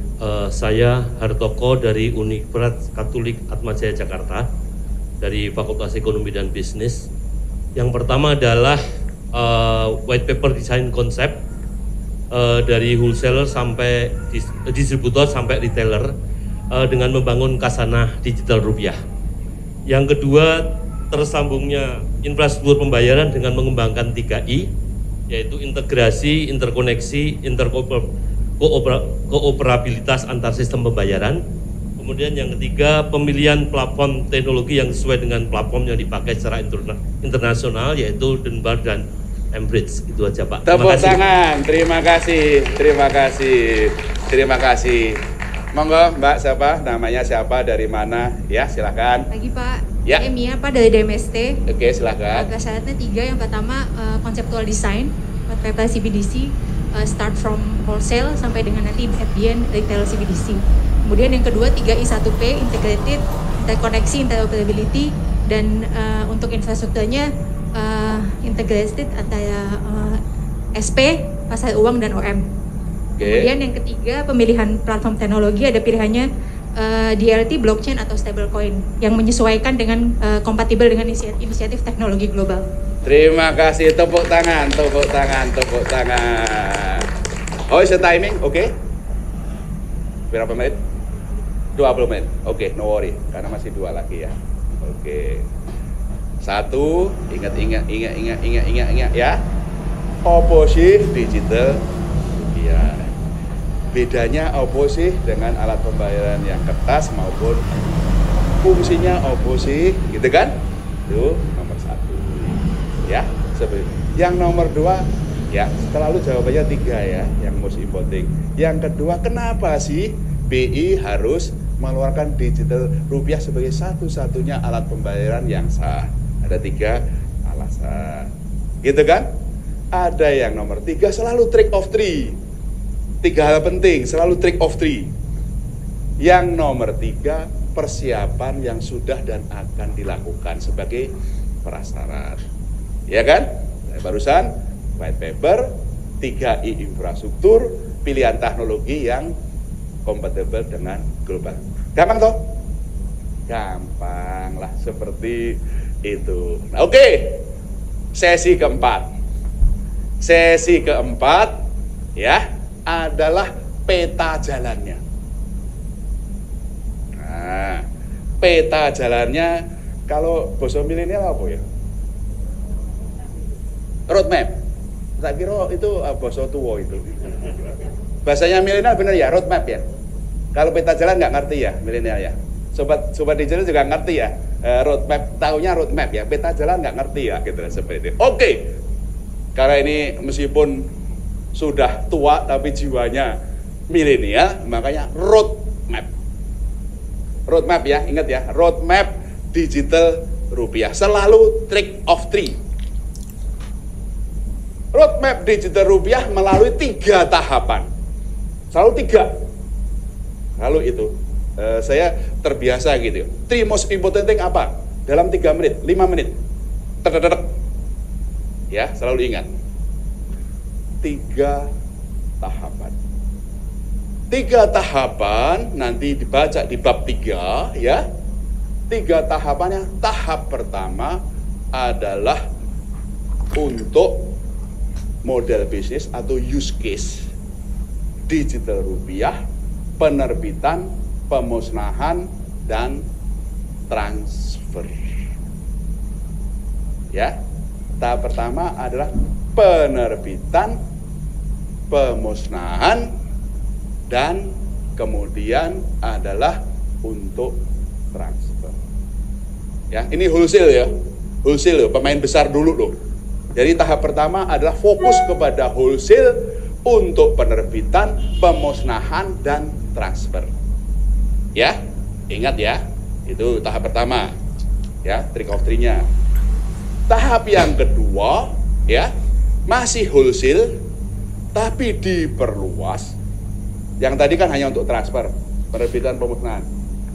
saya Hartoko dari Universitas Katolik Atmajaya Jakarta, dari Fakultas Ekonomi dan Bisnis. Yang pertama adalah white paper design konsep dari wholesaler sampai distributor sampai retailer dengan membangun Khazanah digital rupiah. Yang kedua, tersambungnya infrastruktur pembayaran dengan mengembangkan 3I, yaitu integrasi, interkoneksi, kooperabilitas antar sistem pembayaran. Kemudian yang ketiga, pemilihan platform teknologi yang sesuai dengan platform yang dipakai secara internasional, yaitu Dunbar dan Mbridge. Itu aja Pak. Tepuk tangan. Terima kasih. Monggo Mbak, siapa? Namanya siapa? Dari mana? Ya, silakan. Pagi Pak. Ya. Mia Pak dari DMST. Oke, silakan. Syaratnya 3. Yang pertama conceptual design, paper CBDC, start from wholesale sampai dengan nanti at the end retail CBDC. Kemudian yang kedua 3I1P, integrated, interkoneksi, interoperability, dan untuk infrastrukturnya integrated antara SP, pasar uang, dan OM. Kemudian yang ketiga pemilihan platform teknologi, ada pilihannya DLT, blockchain, atau stablecoin yang menyesuaikan dengan kompatibel dengan inisiatif teknologi global. Terima kasih, tepuk tangan. Oh, is the timing? Oke. Berapa menit? 20 menit. Oke, no worry, karena masih 2 lagi ya. Oke. 1, ingat ya. Opo sih digital rupiah? Bedanya opo sih dengan alat pembayaran yang kertas maupun fungsinya opo sih, gitu kan? Itu nomor 1. Ya, seperti. Yang nomor 2, ya, selalu jawabannya 3 ya, yang most important. Yang kedua, kenapa sih BI harus mengeluarkan digital rupiah sebagai satu-satunya alat pembayaran yang sah. Ada 3 alasan, gitu kan? Ada yang nomor 3, selalu trick of 3. 3 hal penting, selalu trick of 3. Yang nomor 3, persiapan yang sudah dan akan dilakukan sebagai prasyarat. Ya kan? Barusan white paper, 3I infrastruktur, pilihan teknologi yang kompatibel dengan global. Gampang toh? Gampang lah, seperti itu. Nah, oke. Sesi keempat. Sesi keempat ya adalah peta jalannya. Nah, peta jalannya kalau bahasa milenial apa ya? Roadmap. Tak kira itu bahasa tua itu. Bahasanya milenial bener ya, roadmap ya. Kalau peta jalan nggak ngerti ya milenial ya. Sobat digital juga ngerti ya. Roadmap, tahunya roadmap ya. Peta jalan nggak ngerti ya, gitu seperti itu. Oke. Karena ini meskipun sudah tua tapi jiwanya milenial, makanya roadmap. Roadmap ya, ingat ya, roadmap digital rupiah. Selalu trick of 3. Roadmap digital rupiah melalui 3 tahapan. Selalu 3. Lalu itu saya terbiasa gitu. 3 most important thing apa? Dalam 3 menit, 5 menit. Terdedek. Ya, selalu ingat. 3 tahapan. 3 tahapan nanti dibaca di bab 3 ya. 3 tahapannya. Tahap pertama adalah untuk model bisnis atau use case digital rupiah, penerbitan, pemusnahan, dan transfer. Ya, tahap pertama adalah penerbitan, pemusnahan, dan kemudian adalah untuk transfer. Ya, ini wholesale ya, wholesale loh, pemain besar dulu loh. Jadi tahap pertama adalah fokus kepada wholesale untuk penerbitan, pemusnahan, dan transfer. Ya, ingat ya, itu tahap pertama. Ya, trick of 3-nya. Tahap yang kedua, ya, masih wholesale, tapi diperluas. Yang tadi kan hanya untuk transfer, penerbitan, pemusnahan.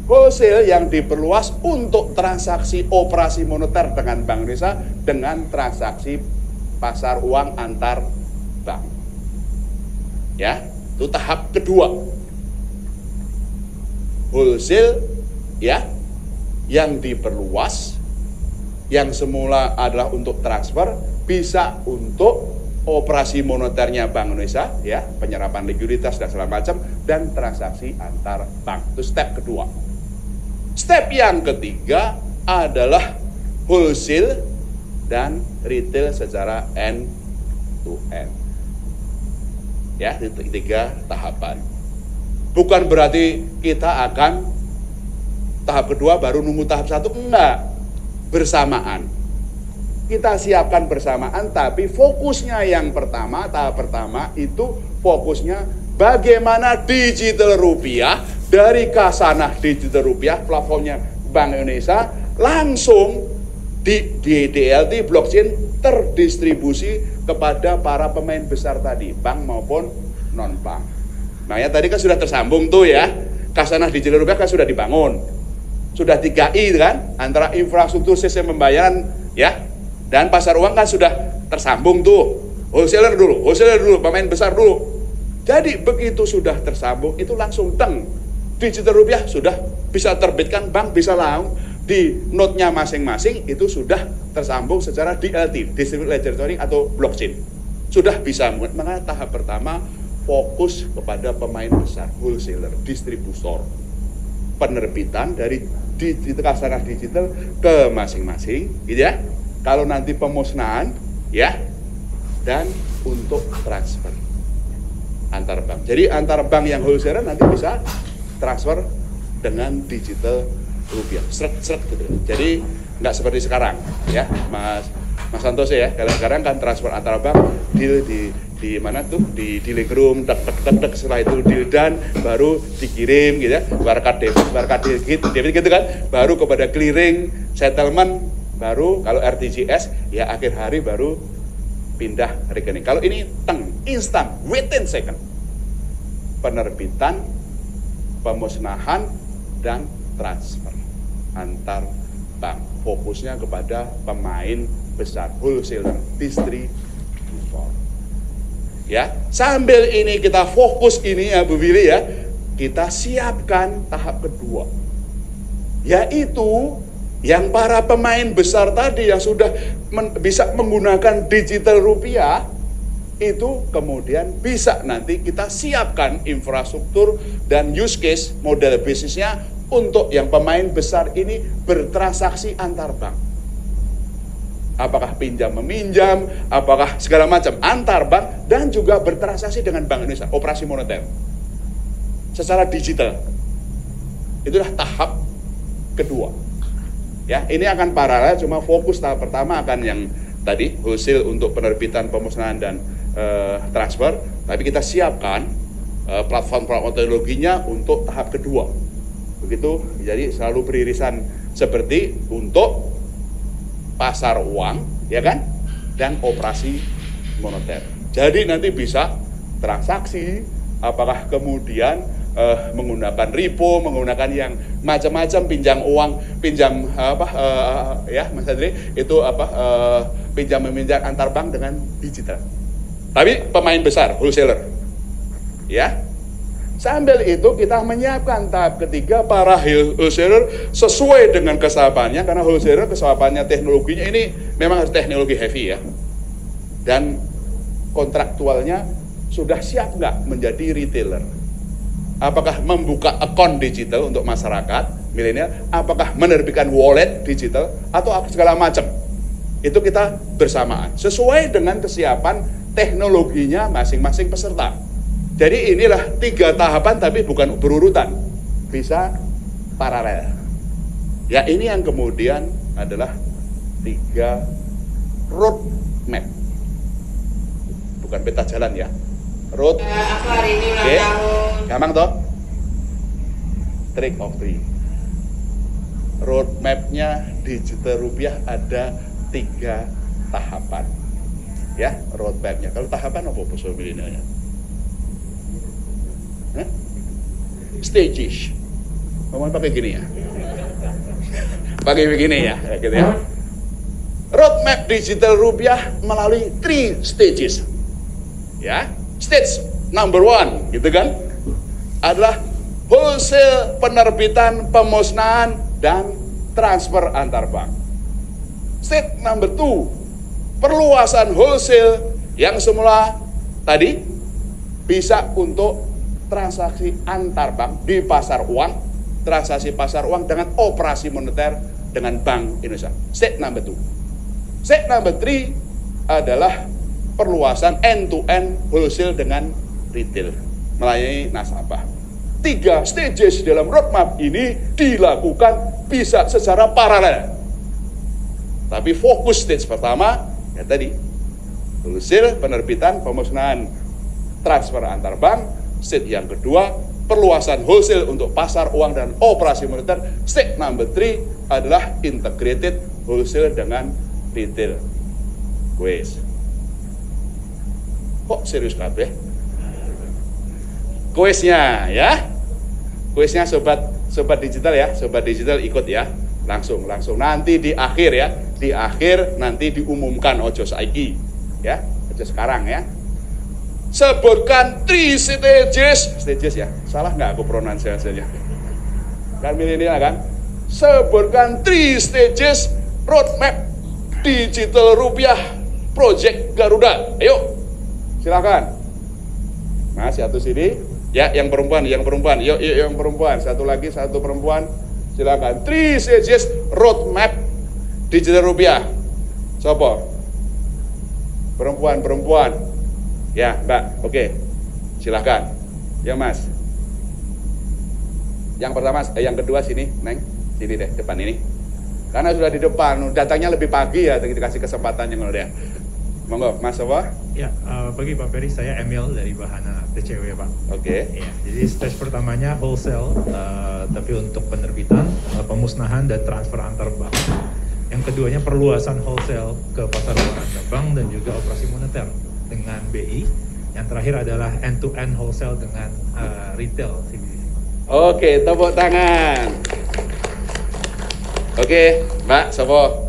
Wholesale yang diperluas untuk transaksi operasi moneter dengan Bank Indonesia dengan transaksi pasar uang antar bank. Ya, itu tahap kedua. Wholesale ya yang diperluas, yang semula adalah untuk transfer bisa untuk operasi moneternya Bank Indonesia ya, penyerapan likuiditas dan segala macam, dan transaksi antar bank. Itu step kedua. Step yang ketiga adalah wholesale dan retail secara end to end. Ya, itu 3 tahapan. Bukan berarti kita akan tahap kedua baru nunggu tahap 1, enggak. Bersamaan. Kita siapkan bersamaan, tapi fokusnya yang pertama, tahap pertama itu fokusnya bagaimana digital rupiah dari Khasanah digital rupiah, platformnya Bank Indonesia, langsung di DLT blockchain terdistribusi kepada para pemain besar tadi, bank maupun non-bank. Makanya tadi kan sudah tersambung tuh ya, Khasanah digital rupiah kan sudah dibangun, sudah 3I kan, antara infrastruktur sistem pembayaran ya, dan pasar uang kan sudah tersambung tuh, wholesaler dulu, pemain besar dulu. Jadi begitu sudah tersambung, itu langsung teng, digital rupiah sudah bisa terbitkan, bank bisa langsung di node-nya masing-masing itu sudah tersambung secara DLT, Distributed Ledger Trading atau blockchain. Sudah bisa, makanya tahap pertama fokus kepada pemain besar, wholesaler, distributor, penerbitan dari Khasanah digital ke masing-masing, gitu ya. Kalau nanti pemusnahan, ya, dan untuk transfer antar bank. Jadi antar bank yang wholesaler nanti bisa transfer dengan digital rupiah, seret gitu. Jadi nggak seperti sekarang, ya, Mas Santoso ya. Kalau sekarang kan transfer antar bank deal di di mana tuh di dealing room, tek, setelah itu deal done, baru dikirim gitu ya, warkat debit gitu kan, baru kepada clearing, settlement, baru kalau RTGS ya akhir hari baru pindah rekening. Kalau ini instan, within second. Penerbitan, pemusnahan, dan transfer antar bank. Fokusnya kepada pemain besar, wholesaler, distributor. Ya, sambil ini kita fokus ini ya Bu Willy ya, kita siapkan tahap kedua, yaitu yang para pemain besar tadi yang sudah bisa menggunakan digital rupiah, itu kemudian bisa nanti kita siapkan infrastruktur dan use case model bisnisnya untuk yang pemain besar ini bertransaksi antar bank. Apakah pinjam meminjam, apakah segala macam antar bank, dan juga bertransaksi dengan Bank Indonesia, operasi moneter secara digital. Itulah tahap kedua. Ya, ini akan paralel, cuma fokus tahap pertama akan yang tadi wholesale untuk penerbitan, pemusnahan, dan transfer, tapi kita siapkan platform teknologinya untuk tahap kedua. Begitu, jadi selalu beririsan seperti untuk pasar uang, ya kan, dan operasi moneter. Jadi nanti bisa transaksi, apakah kemudian menggunakan repo, menggunakan yang macam-macam, pinjam uang, pinjam ya Mas Andri, itu pinjam meminjam antar bank dengan digital. Tapi pemain besar, wholesaler, ya. Sambil itu kita menyiapkan tahap ketiga para wholesaler sesuai dengan kesabarannya, karena wholesaler kesabarannya teknologinya ini memang harus teknologi heavy ya, dan kontraktualnya sudah siap nggak menjadi retailer. Apakah membuka akun digital untuk masyarakat milenial, apakah menerbitkan wallet digital, atau segala macam. Itu kita bersamaan sesuai dengan kesiapan teknologinya masing-masing peserta. Jadi inilah 3 tahapan, tapi bukan berurutan, bisa paralel. Ya, ini yang kemudian adalah 3 road map, bukan peta jalan ya, road. Oke, gampang toh? Trick of 3. Road mapnya digital rupiah ada 3 tahapan. Ya, road mapnya. Kalau tahapan apa bahasa milenialnya? Stages. Ngomong pakai gini ya. Pakai begini ya, gitu ya. Roadmap digital rupiah melalui 3 stages. Ya, stage number 1, gitu kan? Adalah wholesale, penerbitan, pemusnahan, dan transfer antar bank. Stage number 2, perluasan wholesale yang semula tadi bisa untuk transaksi antar bank di pasar uang, transaksi pasar uang dengan operasi moneter dengan Bank Indonesia. Stage number 2. Stage number 3 adalah perluasan end-to-end wholesale dengan retail melayani nasabah. 3 stages dalam roadmap ini dilakukan bisa secara paralel. Tapi fokus stage pertama ya tadi, wholesale, penerbitan, pemusnahan, transfer antar bank. Stage yang kedua, perluasan wholesale untuk pasar uang dan operasi moneter. Stage number 3 adalah integrated wholesale dengan retail. Wes. Kok serius kabeh? Kuisnya ya. Kuisnya sobat digital ya, sobat digital ikut ya. Langsung nanti di akhir ya. Di akhir nanti diumumkan, ojo saiki ya, ojo sekarang ya. Sebutkan 3 stages ya. Salah nggak aku pronunciasinya? Kan milenial kan? Sebutkan 3 stages roadmap digital rupiah Project Garuda. Ayo, silakan. Mas, satu sini. Ya, yang perempuan. Yuk, yang perempuan. Satu lagi, satu perempuan. Silakan. 3 stages roadmap digital rupiah. Sopo? Perempuan. Ya, Mbak. Oke. Silakan. Ya, Mas. Yang pertama, yang kedua sini, Neng. Sini deh, depan ini. Karena sudah di depan, datangnya lebih pagi ya, dikasih kesempatan yang udah. Monggo, Mas apa? Ya, bagi Pak Ferry, saya Emil dari Bahana TCW, Pak. Oke. Ya, jadi stage pertamanya wholesale, tapi untuk penerbitan, pemusnahan dan transfer antar bank. Yang keduanya perluasan wholesale ke pasar luar antar bank dan juga operasi moneter dengan BI. Yang terakhir adalah end-to-end wholesale dengan retail CBDC. Oke, tepuk tangan. Oke, Mbak, Sopo.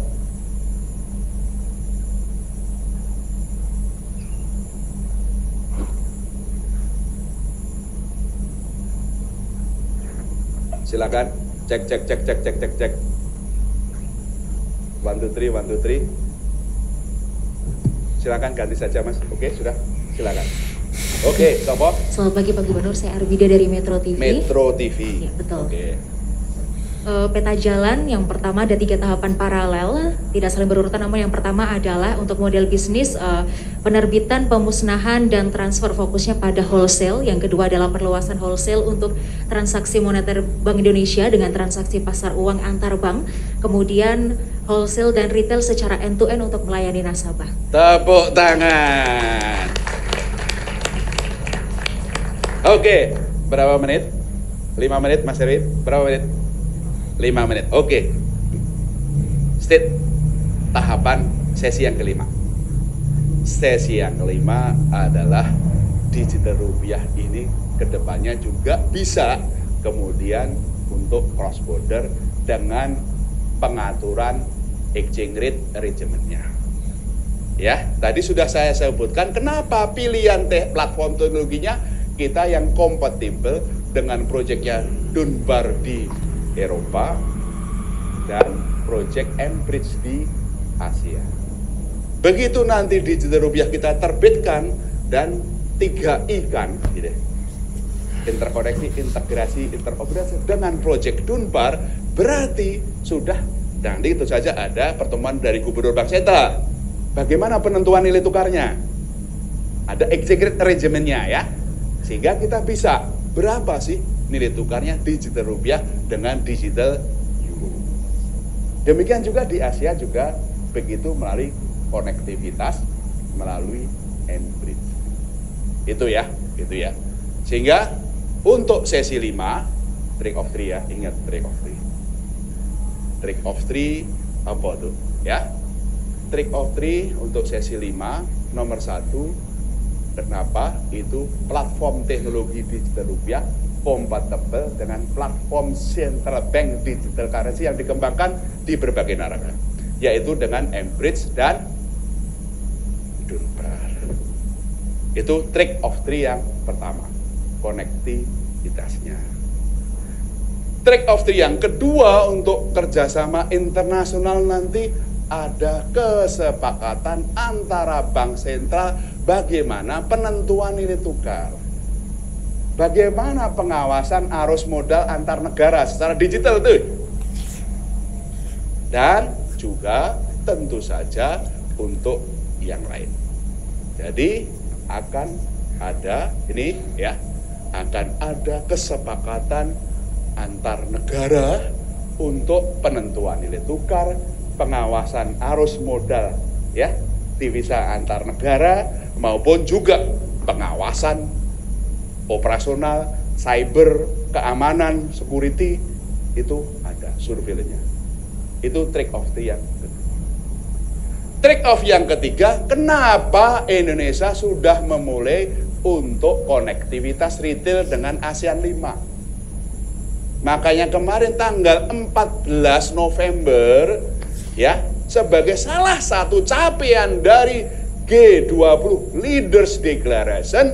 Silakan. Cek. 1 2 3. Silakan ganti saja, Mas. Oke, sudah. Silakan. Oke, Sopo. Selamat pagi Pak Gubernur, saya Arvida dari Metro TV. Metro TV. Ya, betul. Oke. Peta jalan yang pertama ada 3 tahapan paralel, tidak saling berurutan, namun yang pertama adalah untuk model bisnis penerbitan, pemusnahan, dan transfer fokusnya pada wholesale. Yang kedua adalah perluasan wholesale untuk transaksi moneter Bank Indonesia dengan transaksi pasar uang antar bank. Kemudian wholesale dan retail secara end-to-end untuk melayani nasabah. Tepuk tangan. Oke, berapa menit? 5 menit, Mas Heri. Berapa menit? 5 menit. Oke. State tahapan sesi yang kelima. Sesi yang kelima adalah digital rupiah ini kedepannya juga bisa kemudian untuk cross border dengan pengaturan exchange rate arrangement-nya. Ya, tadi sudah saya sebutkan kenapa pilihan platform teknologinya kita yang kompatibel dengan proyeknya Dunbar di Eropa dan proyek Mbridge di Asia. Begitu nanti digital rupiah kita terbitkan dan 3I kan, gitu. Interkoneksi, integrasi, interoperasi dengan proyek Dunbar, berarti sudah nanti itu saja ada pertemuan dari Gubernur Bank Sentral. Bagaimana penentuan nilai tukarnya? Ada exchange rate arrangement-nya ya, sehingga kita bisa berapa sih nilai tukarnya digital rupiah dengan digital euro. Demikian juga di Asia juga begitu melalui konektivitas melalui Mbridge. Itu ya. Sehingga untuk sesi 5 trick of 3 ya, ingat trick of 3. Trick of 3 apa tuh? Ya. Trick of 3 untuk sesi 5 nomor 1, kenapa itu platform teknologi digital rupiah kompatibel dengan platform central bank digital currency yang dikembangkan di berbagai negara, yaitu dengan Mbridge dan Dunbar. Itu trick of 3 yang pertama, konektivitasnya. Trick of 3 yang kedua untuk kerjasama internasional nanti ada kesepakatan antara bank sentral bagaimana penentuan nilai tukar. Bagaimana pengawasan arus modal antar negara secara digital itu. Dan juga tentu saja untuk yang lain. Jadi akan ada ini ya, akan ada kesepakatan antar negara untuk penentuan nilai tukar, pengawasan arus modal ya, divisa antar negara maupun juga pengawasan operasional, cyber, keamanan, security, itu ada surveillance-nya. Itu trick of 3 yang kedua. Trick of yang ketiga, kenapa Indonesia sudah memulai untuk konektivitas retail dengan ASEAN 5. Makanya kemarin tanggal 14 November ya, sebagai salah satu capaian dari G20 Leaders Declaration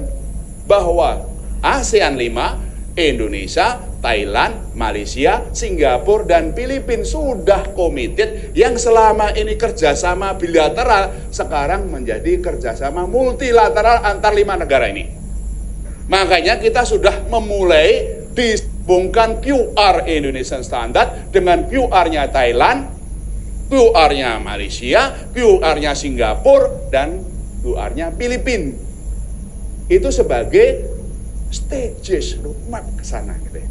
bahwa ASEAN 5, Indonesia, Thailand, Malaysia, Singapura, dan Filipina sudah komited yang selama ini kerjasama bilateral sekarang menjadi kerjasama multilateral antar 5 negara ini. Makanya kita sudah memulai disambungkan QR Indonesian Standard dengan QR-nya Thailand, QR-nya Malaysia, QR-nya Singapura, dan QR-nya Filipina. Itu sebagai stages roadmap ke sana gitu ya.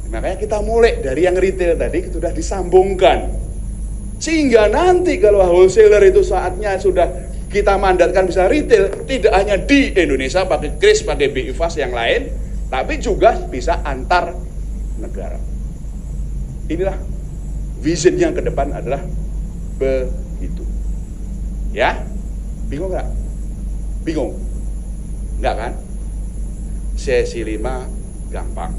Makanya kita mulai dari yang retail tadi sudah disambungkan. Sehingga nanti kalau wholesaler itu saatnya sudah kita mandatkan bisa retail, tidak hanya di Indonesia pakai KRIS, pakai BI Fast yang lain, tapi juga bisa antar negara. Inilah visionnya ke depan adalah begitu. Ya, bingung nggak? Bingung? Nggak kan? Sesi 5 gampang.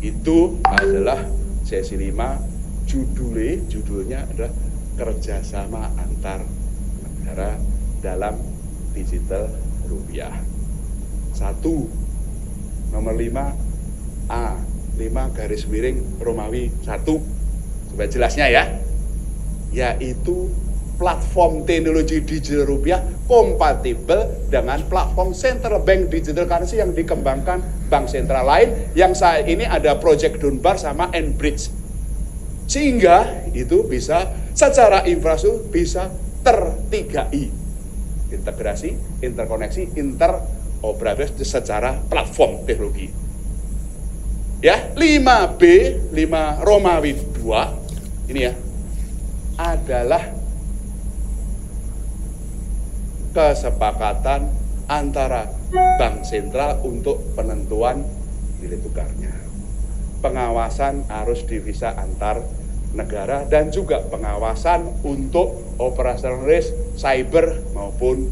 Itu adalah sesi 5, judulnya adalah kerjasama antar negara dalam digital rupiah. 1, nomor 5 A, 5 garis miring Romawi 1, supaya jelasnya ya, yaitu platform teknologi digital rupiah kompatibel dengan platform central bank digital currency yang dikembangkan bank sentral lain, yang saat ini ada Project Dunbar sama Enbridge, sehingga itu bisa secara infrastruktur bisa ter-3I, integrasi, interkoneksi, interoperabilitas secara platform teknologi. Ya, 5B, 5 Romawi 2 ini ya adalah kesepakatan antara bank sentral untuk penentuan nilai tukarnya, pengawasan arus devisa antar negara, dan juga pengawasan untuk operational risk cyber maupun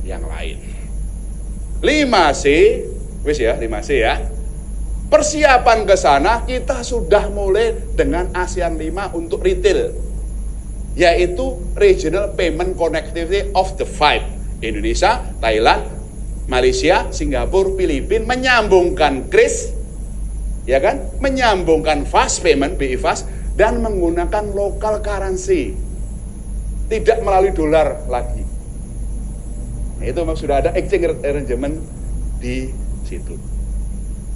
yang lain. 5C, wis ya, 5C ya. Persiapan ke sana kita sudah mulai dengan ASEAN 5 untuk retail, yaitu Regional Payment Connectivity of the Five, Indonesia, Thailand, Malaysia, Singapura, Filipina, menyambungkan KRIS, ya kan, menyambungkan fast payment, BI Fast, dan menggunakan local currency, tidak melalui dolar lagi. Nah, itu sudah ada exchange arrangement di situ.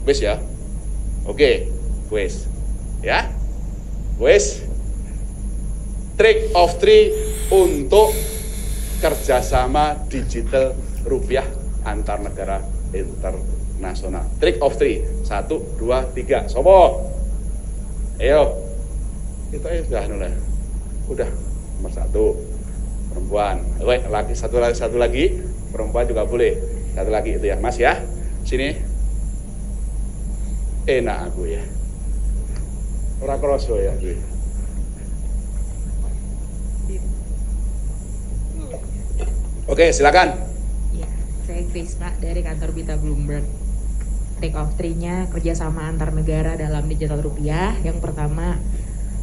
Wes ya, oke, wes, ya, wes. Trick of 3 untuk kerjasama digital rupiah antar negara internasional. Trick of 3, 1, 2, 3. Sopo? Ayo, kita sudah mulai. Udah, nomor 1 perempuan. Wait, laki satu lagi, perempuan juga boleh. Satu lagi itu ya, Mas ya. Sini. Enak aku ya. Ora kroso ya gue. Oke, silakan. Ya, saya Krisna dari kantor Bita Bloomberg. Take off 3-nya kerjasama antar negara dalam digital rupiah. Yang pertama,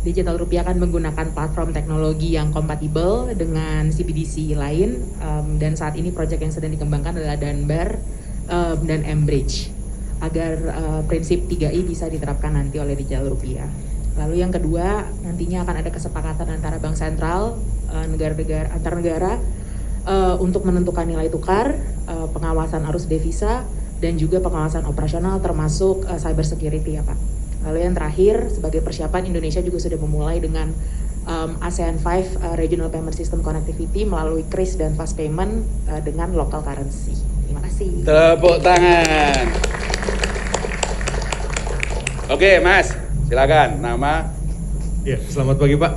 digital rupiah akan menggunakan platform teknologi yang kompatibel dengan CBDC lain, dan saat ini proyek yang sedang dikembangkan adalah Dunbar dan Enbridge, agar prinsip 3I bisa diterapkan nanti oleh digital rupiah. Lalu yang kedua, nantinya akan ada kesepakatan antara bank sentral, negara-negara antar negara, untuk menentukan nilai tukar, pengawasan arus devisa, dan juga pengawasan operasional termasuk cyber security ya Pak. Lalu yang terakhir, sebagai persiapan, Indonesia juga sudah memulai dengan ASEAN 5 Regional Payment System Connectivity melalui KRIS dan Fast Payment dengan local currency. Terima kasih. Tepuk tangan. Oke Mas, silakan. Nama? Ya, selamat pagi Pak.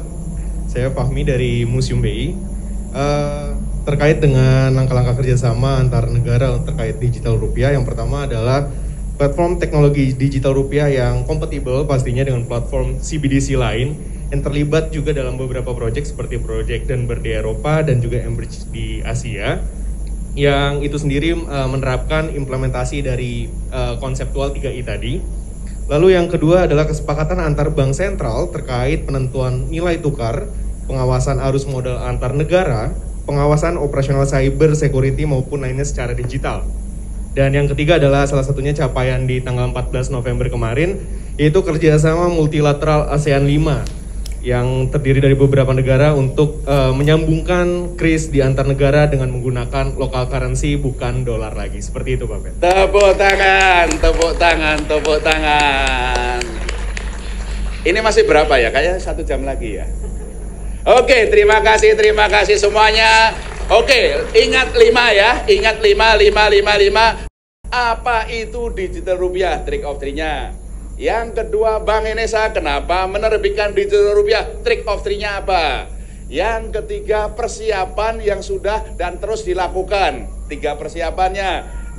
Saya Fahmi dari Museum BI. Terkait dengan langkah-langkah kerjasama antar negara terkait digital rupiah, yang pertama adalah platform teknologi digital rupiah yang kompatibel pastinya dengan platform CBDC lain, yang terlibat juga dalam beberapa proyek seperti proyek Dunbar di Eropa dan juga Enbridge di Asia, yang itu sendiri menerapkan implementasi dari konseptual 3I tadi. Lalu yang kedua adalah kesepakatan antar bank sentral terkait penentuan nilai tukar, pengawasan arus modal antar negara, pengawasan operasional cyber security maupun lainnya secara digital. Dan yang ketiga adalah salah satunya capaian di tanggal 14 November kemarin, yaitu kerjasama multilateral ASEAN 5 yang terdiri dari beberapa negara untuk menyambungkan KRIS di antar negara dengan menggunakan local currency bukan dolar lagi. Seperti itu Pak Ben. Tepuk tangan, tepuk tangan, tepuk tangan. Ini masih berapa ya? Kayaknya 1 jam lagi ya. Oke, terima kasih semuanya. Oke, ingat 5 ya, ingat 5. Apa itu digital rupiah, trick of 3-nya? Yang kedua, Bank Indonesia kenapa menerbitkan digital rupiah, trick of 3-nya apa? Yang ketiga, persiapan yang sudah dan terus dilakukan. 3 persiapannya.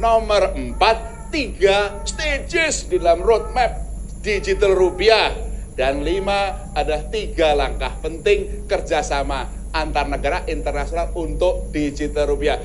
Nomor 4, 3 stages di dalam roadmap digital rupiah. Dan 5, ada 3 langkah penting kerjasama antar negara internasional untuk digital rupiah.